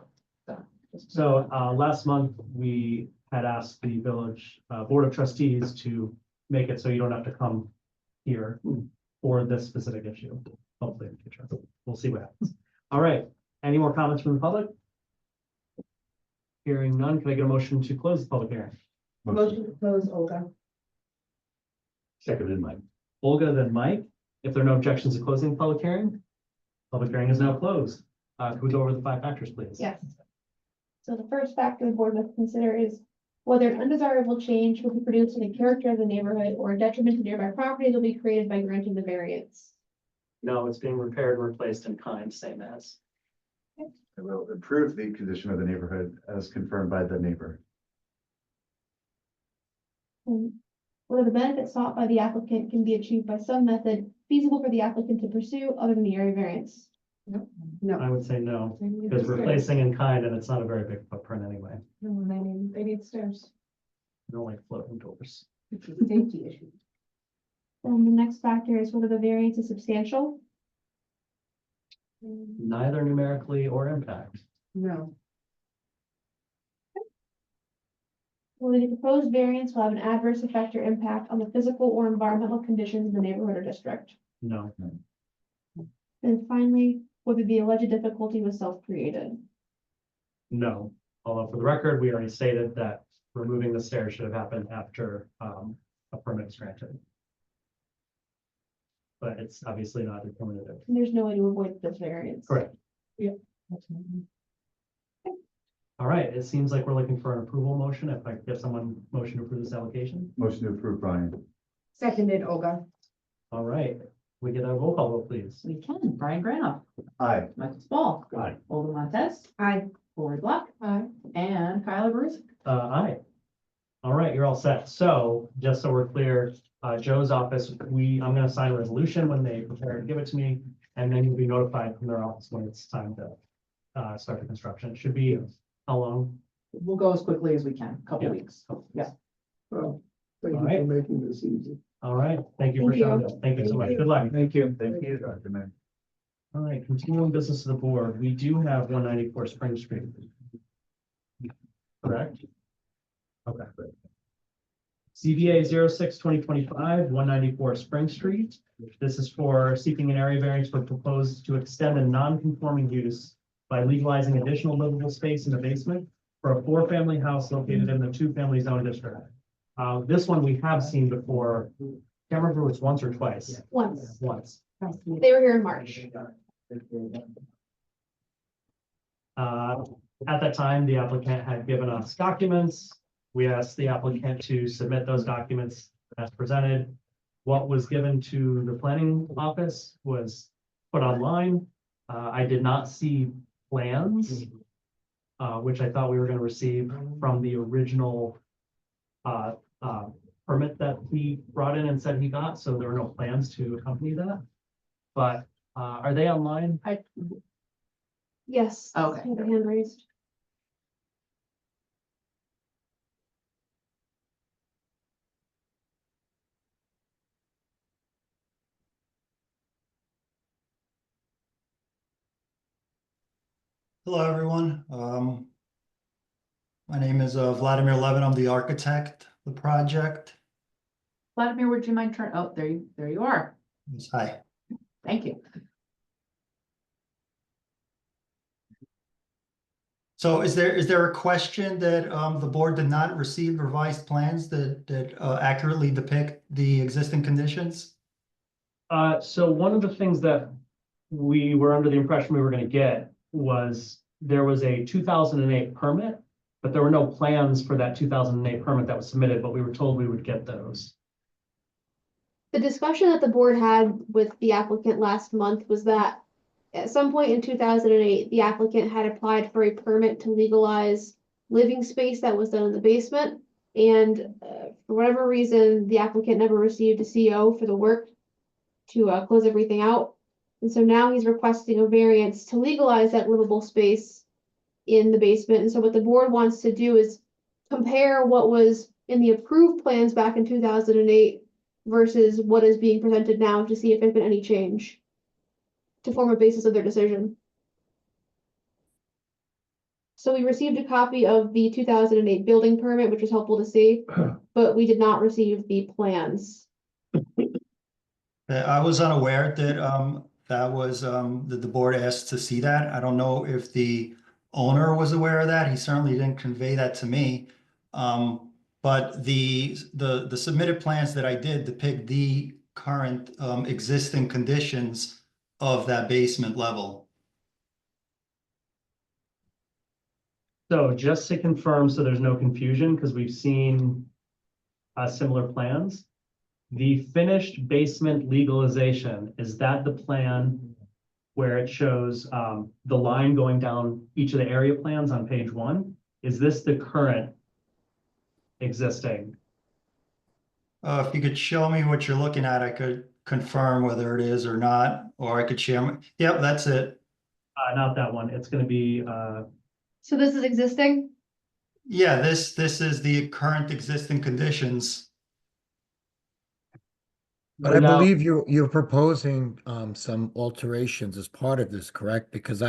A: So last month, we had asked the village Board of Trustees to make it so you don't have to come here for this specific issue. Hopefully in the future. We'll see what happens. All right. Any more comments from the public? Hearing none, can I get a motion to close the public hearing?
B: Motion to close, Olga.
D: Seconded, Mike.
A: Olga, then Mike. If there are no objections to closing the public hearing is now closed. Can we go over the 5 factors, please?
E: Yes. So the first factor the board must consider is whether an undesirable change will be produced in the character of the neighborhood or a detriment to nearby properties will be created by granting the variance.
A: No, it's being repaired and replaced in kind, same as.
I: It will improve the condition of the neighborhood as confirmed by the neighbor.
E: And whether the benefit sought by the applicant can be achieved by some method feasible for the applicant to pursue other than the area variance.
B: No.
A: I would say no, because replacing in kind, and it's not a very big footprint anyway.
G: No, they need stairs.
A: I don't like floating doors.
B: It's a safety issue.
E: Then the next factor is whether the variance is substantial.
A: Neither numerically or impact.
B: No.
E: Whether the proposed variance will have an adverse effect or impact on the physical or environmental conditions in the neighborhood or district.
A: No.
E: And finally, whether the alleged difficulty was self-created.
A: No. Although for the record, we already stated that removing the stairs should have happened after a permit is granted. But it's obviously not determinative.
E: And there's no way to avoid this variance.
A: Correct. All right, it seems like we're looking for an approval motion. If I could get someone motion to approve this application.
I: Motion to approve, Brian.
B: Seconded, Olga.
A: All right, we get a roll call vote, please.
K: We can. Brian Granoff,
I: Aye.
K: Michael Spall.
D: Aye.
K: Olga Montez,
B: Aye.
K: Lori Block,
G: Aye.
K: and Kyla Bruce.
A: Aye. All right, you're all set. So just so we're clear, Joe's office, I'm gonna sign a resolution when they prepare to give it to me, and then you'll be notified from their office when it's time to start the construction. It should be, how long?
K: We'll go as quickly as we can, couple
A: Yeah.
K: weeks. Yeah.
L: Well, thank you
A: All right.
L: for making this easy.
A: All right, thank you for
E: Thank you.
A: showing us. Thank you so much. Good luck.
M: Thank you.
I: Thank you, Dr. May.
A: All right, continuing business of the board, we do have 194 Spring Street. Correct? Okay. CBA 06-2025, 194 Spring Street. This is for seeking an area variance for proposed to extend a non-conforming use by legalizing additional livable space in the basement for a 4-family house located in the 2-family zone district. This one we have seen before. Can't remember if it was once or twice.
E: Once.
A: Once.
E: They were here in March.
A: At that time, the applicant had given us documents. We asked the applicant to submit those documents as presented. What was given to the planning office was put online. I did not see plans, which I thought we were going to receive from the original permit that he brought in and said he got, so there were no plans to accompany that. But Are they online?
E: Yes.
J: Okay.
E: I have a hand raised.
N: Hello, everyone. My name is Vladimir Levin. I'm the architect of the project.
K: Vladimir, would you mind turn, oh, there you are.
N: Yes, hi.
K: Thank you.
N: So is there a question that the board did not receive revised plans that accurately depict the existing conditions?
A: So one of the things that we were under the impression we were gonna get was there was a 2008 permit, but there were no plans for that 2008 permit that was submitted, but we were told we would get those.
E: The discussion that the board had with the applicant last month was that at some point in 2008, the applicant had applied for a permit to legalize living space that was done in the basement. And for whatever reason, the applicant never received a CO for the work to close everything out. And so now he's requesting a variance to legalize that livable space in the basement. And so what the board wants to do is compare what was in the approved plans back in 2008 versus what is being presented now to see if there's been any change to form a basis of their decision. So we received a copy of the 2008 building permit, which was helpful to see, but we did not receive the plans.
N: I was unaware that that was that the board asked to see that. I don't know if the owner was aware of that. He certainly didn't convey that to me. But the submitted plans that I did depict the current existing conditions of that basement level.
A: So just to confirm, so there's no confusion, because we've seen similar plans. The finished basement legalization, is that the plan where it shows the line going down each of the area plans on page 1? Is this the current existing?
N: If you could show me what you're looking at, I could confirm whether it is or not, or I could share. Yep, that's it.
A: Not that one. It's going to be
E: So this is existing?
N: Yeah, this is the current existing conditions.
H: But I
A: without-
H: believe you're proposing some alterations as part of this, correct? Because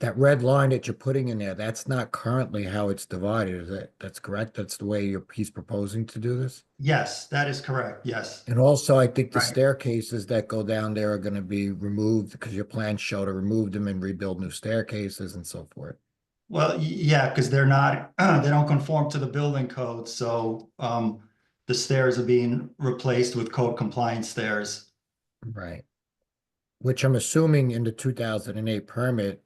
H: that red line that you're putting in there, that's not currently how it's divided. That's correct? That's the way he's proposing to do this?
N: Yes, that is correct. Yes.
H: And also, I think the
N: Right.
H: staircases that go down there are gonna be removed because your plans show to remove them and rebuild new staircases and so forth.
N: Well, yeah, because they're not, they don't conform to the building code, so the stairs are being replaced with code compliant stairs.
H: Right. Which I'm assuming in the 2008 permit,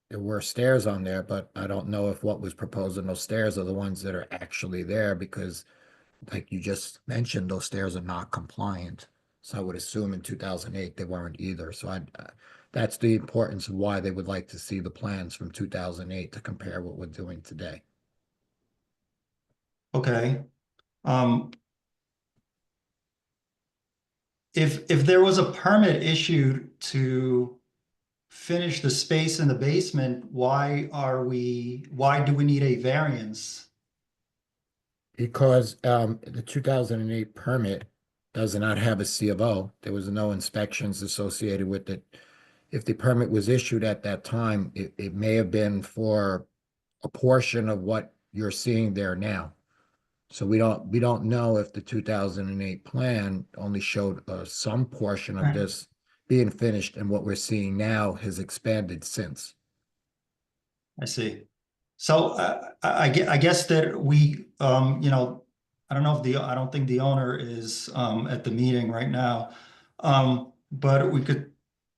H: there were stairs on there, but I don't know if what was proposed in those stairs are the ones that are actually there because like you just mentioned, those stairs are not compliant. So I would assume in 2008 they weren't either. So that's the importance of why they would like to see the plans from 2008 to compare what we're doing today.
N: Okay. If there was a permit issued to finish the space in the basement, why do we need a variance?
H: Because the 2008 permit does not have a C of O. There was no inspections associated with it. If the permit was issued at that time, it may have been for a portion of what you're seeing there now. So we don't know if the 2008 plan only showed some portion of
N: Right.
H: this being finished, and what we're seeing now has expanded since.
N: I see. So I guess that we, you know, I don't know if I don't think the owner is at the meeting right now. But we could,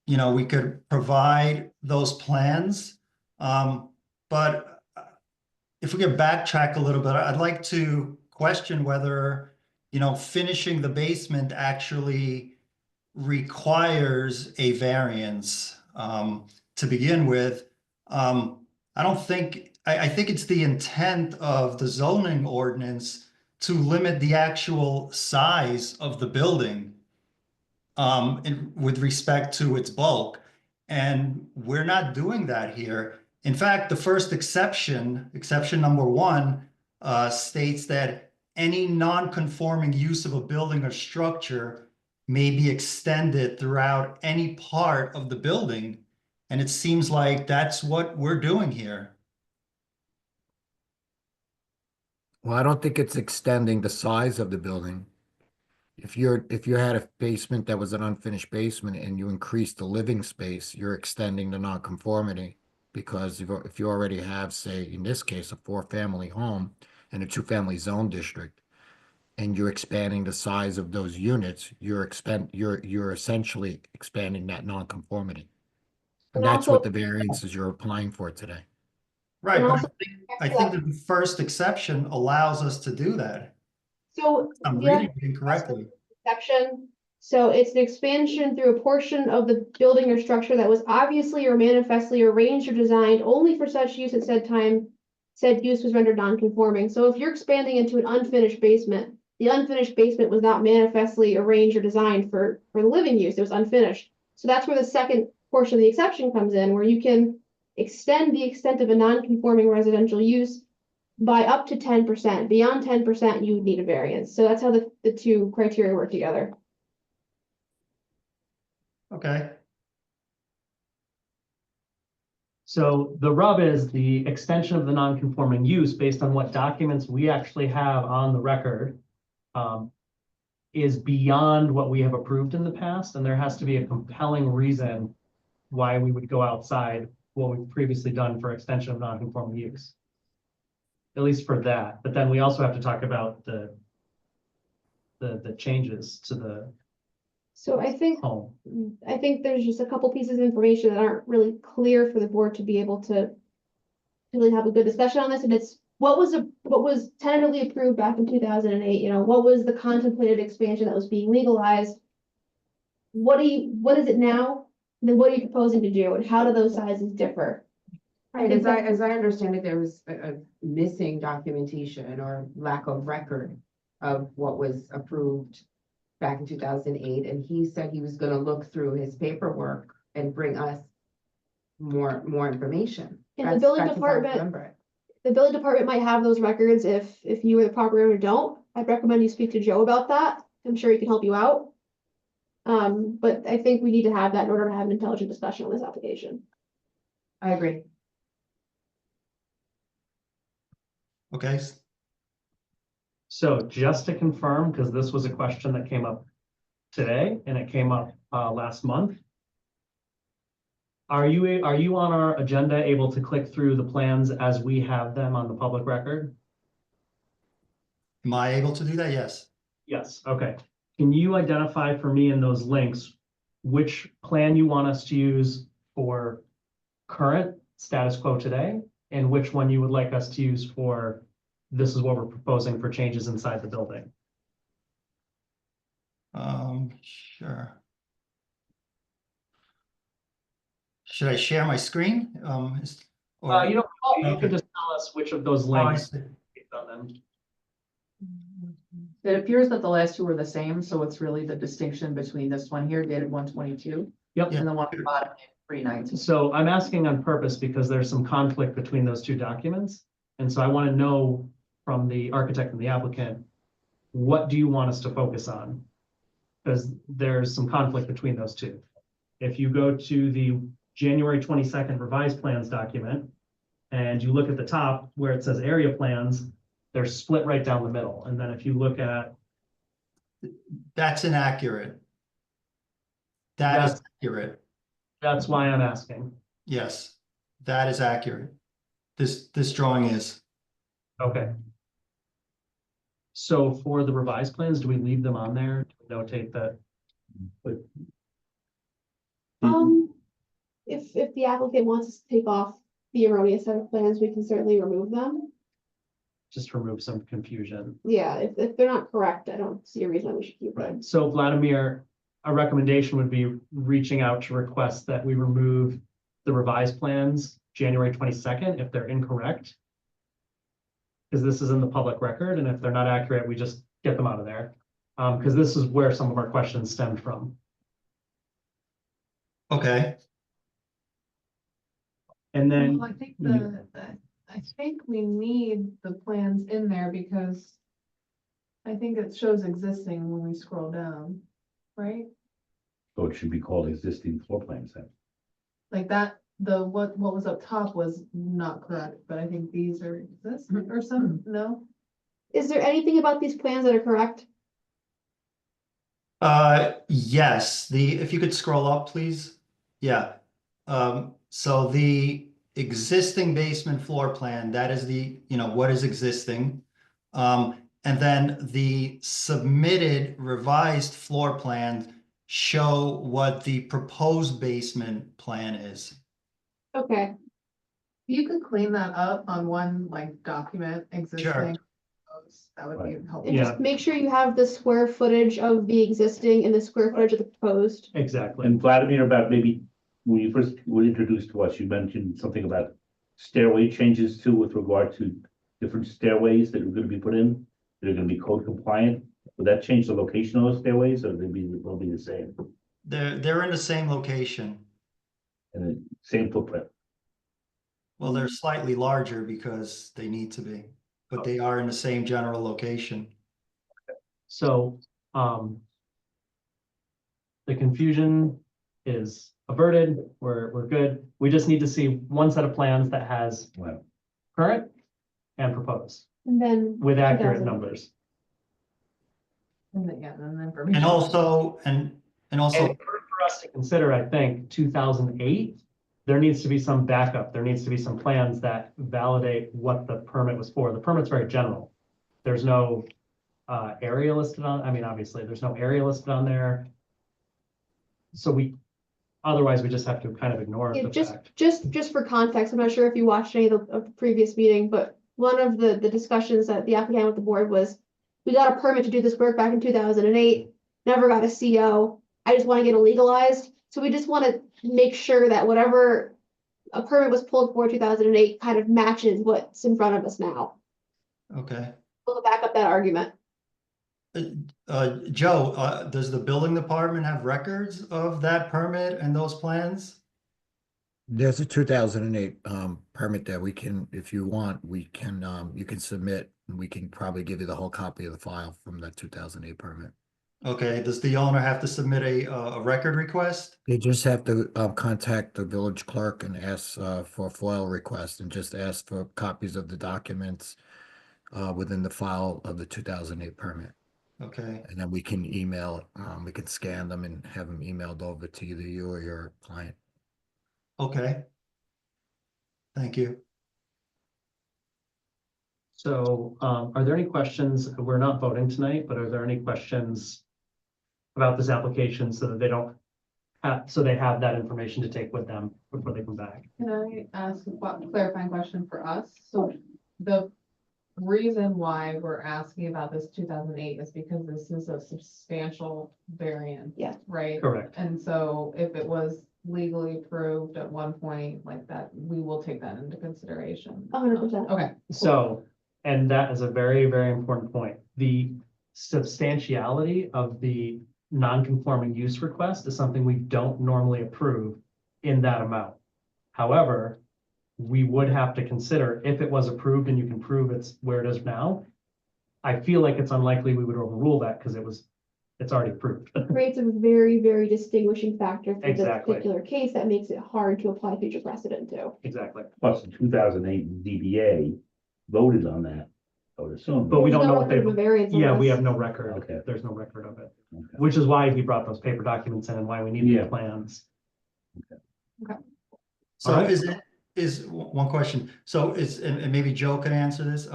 N: you know, we could provide those plans. But if we could backtrack a little bit, I'd like to question whether, you know, finishing the basement actually requires a variance to begin with. I don't think, I think it's the intent of the zoning ordinance to limit the actual size of the building. with respect to its bulk. And we're not doing that here. In fact, the first exception number 1, states that any non-conforming use of a building or structure may be extended throughout any part of the building. And it seems like that's what we're doing here.
H: Well, I don't think it's extending the size of the building. If you had a basement that was an unfinished basement and you increase the living space, you're extending the nonconformity. Because if you already have, say, in this case, a 4-family home in a 2-family zone district, and you're expanding the size of those units, you're essentially expanding that nonconformity. And
E: And
H: that's
E: also-
H: what the variances you're applying for today.
N: Right,
E: And
N: but
E: also-
N: I think that the first exception allows us to do that.
E: So
N: I'm
E: the
N: reading it incorrectly.
E: exception, so it's an expansion through a portion of the building or structure that was obviously or manifestly arranged or designed only for such use at said time, said use was rendered non-conforming. So if you're expanding into an unfinished basement, the unfinished basement was not manifestly arranged or designed for the living use, it was unfinished. So that's where the second portion of the exception comes in, where you can extend the extent of a non-conforming residential use by up to 10%. Beyond 10%, you would need a variance. So that's how the two criteria work together.
N: Okay.
A: So the rub is the extension of the non-conforming use based on what documents we actually have on the record is beyond what we have approved in the past, and there has to be a compelling reason why we would go outside what we've previously done for extension of non-conforming use. At least for that, but then we also have to talk about the changes to the
E: So I think
A: home.
E: there's just a couple pieces of information that aren't really clear for the board to be able to really have a good discussion on this, and it's what was tentatively approved back in 2008, you know, what was the contemplated expansion that was being legalized? What is it now? And then what are you proposing to do, and how do those sizes differ?
B: Right,
E: think
B: as I understand it, there was a missing documentation or lack of record of what was approved back in 2008, and he said he was gonna look through his paperwork and bring us more information.
E: And the
B: That's-
E: building
B: that's as I
E: department-
B: remember it.
E: The building department might have those records if you or the property owner don't. I'd recommend you speak to Joe about that. I'm sure he can help you out. But I think we need to have that in order to have an intelligent discussion on this application.
B: I agree.
N: Okay.
A: So just to confirm, because this was a question that came up today and it came up last month. Are you on our agenda able to click through the plans as we have them on the public record?
N: Am I able to do that? Yes.
A: Yes, okay. Can you identify for me in those links which plan you want us to use for current status quo today? And which one you would like us to use for this is what we're proposing for changes inside the building?
N: Sure. Should I share my screen?
A: You
N: Okay.
A: can just tell us which of those
N: Oh, I
A: links.
N: see.
A: On them.
K: It appears that the last two are the same, so it's really the distinction between this one here dated 1/22
A: Yep.
K: and the one at the bottom dated 3/19.
A: So I'm asking on purpose because there's some conflict between those two documents. And so I want to know from the architect and the applicant, what do you want us to focus on? Because there's some conflict between those two. If you go to the January 22nd revised plans document and you look at the top where it says area plans, they're split right down the middle. And then if you look at
N: That's inaccurate. That is accurate.
A: That's why I'm asking.
N: Yes, that is accurate. This drawing is.
A: Okay. So for the revised plans, do we leave them on there? Do we notate that?
E: If the applicant wants us to take off the erroneous set of plans, we can certainly remove them.
A: Just remove some confusion.
E: Yeah, if they're not correct, I don't see a reason why we should keep them.
A: Right. So Vladimir, a recommendation would be reaching out to request that we remove the revised plans January 22nd if they're incorrect. Because this is in the public record, and if they're not accurate, we just get them out of there. Because this is where some of our questions stemmed from.
N: Okay,
A: And then,
J: Well, I think we need the plans in there because I think it shows existing when we scroll down, right?
D: So it should be called existing floor plans then.
J: Like that, what was up top was not correct, but I think these are existing or some, no?
E: Is there anything about these plans that are correct?
N: yes, if you could scroll up, please. Yeah. So the existing basement floor plan, that is what is existing. And then the submitted revised floor plans show what the proposed basement plan is.
E: Okay,
J: You could clean that up on one like document existing. That would be helpful.
E: and just make sure you have the square footage of the existing and the square footage of the proposed.
A: exactly.
D: And Vladimir, about maybe when you first were introduced to us, you mentioned something about stairway changes too with regard to different stairways that are gonna be put in, that are gonna be code compliant. Would that change the location of those stairways or they'll be the same?
N: They're in the same location.
D: And the same footprint?
N: Well, they're slightly larger because they need to be, but they are in the same general location.
A: So, the confusion is averted, we're good. We just need to see one set of plans that has
D: Wow.
A: current and proposed
E: And then.
A: with accurate
E: 2000.
A: numbers.
J: And then, yeah, and then information.
N: And also, and
A: And
N: also,
A: in order for us to consider, I think, 2008, there needs to be some backup. There needs to be some plans that validate what the permit was for. The permit's very general. There's no area listed on, I mean, obviously, there's no area listed on there. So otherwise, we just have to kind of ignore
E: Yeah,
A: the
E: just,
A: fact.
E: just for context, I'm not sure if you watched any of the previous meeting, but one of the discussions that the applicant had with the board was, we got a permit to do this work back in 2008, never got a CO. I just want to get it legalized. So we just want to make sure that whatever a permit was pulled for 2008 kind of matches what's in front of us now.
N: okay.
E: We'll back up that argument.
N: Joe, does the building department have records of that permit and those plans?
H: There's a 2008 permit that we can, if you want, we can, you can submit, and we can probably give you the whole copy of the file from that 2008 permit.
N: Okay, does the owner have to submit a record request?
H: They just have to contact the village clerk and ask for a FOIL request and just ask for copies of the documents within the file of the 2008 permit.
N: Okay,
H: And then we can email, we can scan them and have them emailed over to either you or your client.
N: okay. Thank you.
A: So, are there any questions? We're not voting tonight, but are there any questions about this application so that they don't have, so they have that information to take with them before they come back?
J: Can I ask a clarifying question for us? So the reason why we're asking about this 2008 is because this is a substantial variance.
E: Yeah.
J: Right?
A: Correct.
J: And so if it was legally approved at one point like that, we will take that into consideration.
E: 100%.
J: Okay.
A: So, and that is a very, very important point. The substantiality of the non-conforming use request is something we don't normally approve in that amount. However, we would have to consider if it was approved and you can prove it's where it is now. I feel like it's unlikely we would overrule that because it's already approved.
E: Creates a very, very distinguishing factor for this
A: Exactly.
E: particular case that makes it hard to apply future precedent to.
A: Exactly.
D: Plus the 2008 DBA voted on that, I would assume.
A: But we don't
E: There's
A: know
E: no
A: what they,
E: record of a variance on
A: yeah, we
E: this.
A: have no record.
D: Okay.
A: There's no record of it,
D: Okay.
A: which is why he brought those paper documents in and why we need
D: Yeah.
A: the plans.
N: So
A: All right.
N: one question. So and maybe Joe can answer this.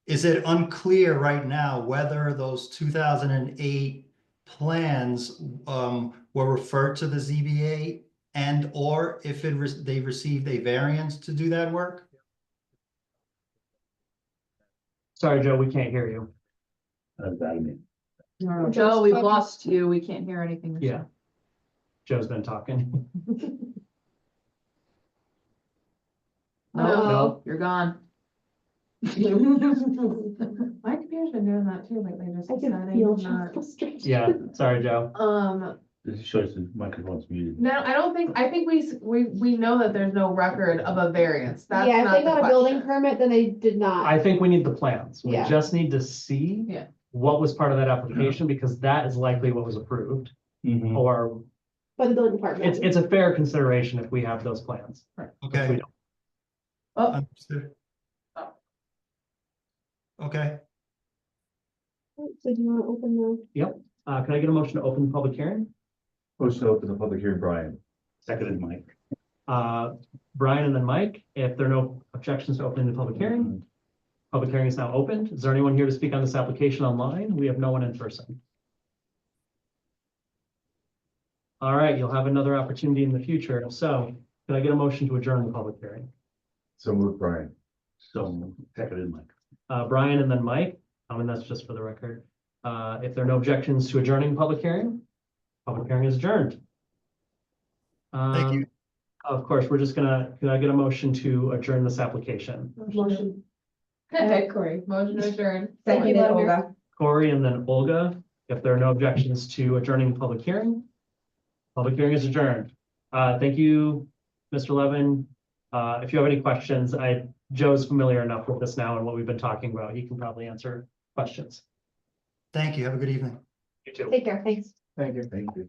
N: Is it unclear right now whether those 2008 plans were referred to the ZBA and or if they received a variance to do that work?
A: Sorry, Joe, we can't hear you.
D: Vladimir.
K: Joe, we've lost you. We can't hear anything. you're
A: Yeah.
K: saying.
A: Joe's been talking.
K: No, you're gone.
J: My computer's been doing that too, like they just
E: I can
J: decided
E: feel
J: not.
E: Joe's frustration.
A: Yeah, sorry, Joe.
D: This shows the microphone's muted.
J: No, I don't think, I think we know that there's no record of a variance. That's
E: Yeah, if
J: not
E: they
J: the
E: got a building
J: question.
E: permit, then they did not.
A: I think we need the plans. We
E: Yeah.
A: just need to see
J: Yeah.
A: what was part of that application, because that is likely what was approved.
D: Mhm.
A: Or
E: By the building department.
A: it's a fair consideration if we have those plans. If we
N: Okay.
A: don't.
J: Oh,
N: Understood. Okay,
E: So do you want to open the?
A: Can I get a motion to open the public hearing?
I: Motion to open the public hearing, Brian.
D: Seconded, Mike.
A: Brian and then Mike, if there are no objections to opening the public hearing. Public hearing is now opened. Is there anyone here to speak on this application online? We have no one in person. All right, you'll have another opportunity in the future. So can I get a motion to adjourn the public hearing?
I: So move, Brian.
D: So, seconded, Mike.
A: Brian and then Mike, and that's just for the record. If there are no objections to adjourning the public hearing is adjourned.
N: thank you.
A: Of course, we're just gonna, can I get a motion to adjourn this application?
E: Motion.
J: okay, Corey, motion adjourned.
B: Seconded,
E: Vladimir.
B: Olga.
A: Corey and then Olga, if there are no objections to adjourning the public hearing is adjourned. Thank you, Mr. Levin. If you have any questions, Joe's familiar enough with this now and what we've been talking about. He can probably answer questions.
N: Thank you. Have a good evening.
A: You too.
E: Take care, thanks.
F: Thank you.
I: Thank you.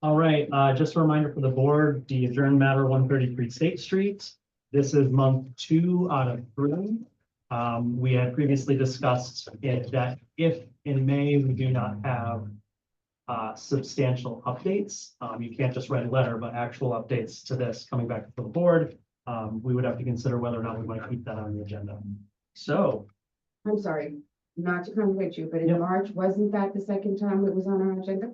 A: All right, just a reminder for the board, the adjourned matter 133 State Street. This is month 2 out of 3. We had previously discussed that if in May we do not have substantial updates, you can't just write a letter, but actual updates to this coming back to the board, we would have to consider whether or not we might keep that on the agenda. So,
B: I'm sorry, not to contradict you, but
A: Yep.
B: in March, wasn't that the second time it was on our agenda?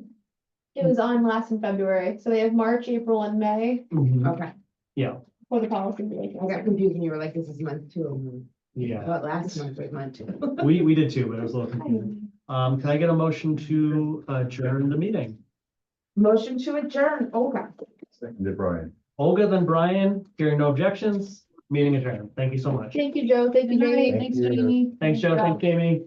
E: It was on last in February, so they have March, April, and May
B: Okay,
A: yeah,
E: for the policy meeting.
B: I got confused when you were like, this is month 2. I
A: yeah,
B: thought last month was month 2.
A: we did too, but it was a little confusing. Can I get a motion to adjourn the meeting?
B: Motion to adjourn, Olga.
I: Seconded, Brian.
A: Olga, then Brian, hearing no objections, meeting adjourned. Thank you so much.
E: Thank you, Joe. Thank you,
B: Good night.
E: Jamie.
I: Thank
E: Thanks,
I: you.
E: Jamie.
A: Thanks, Joe. Thanks, Jamie.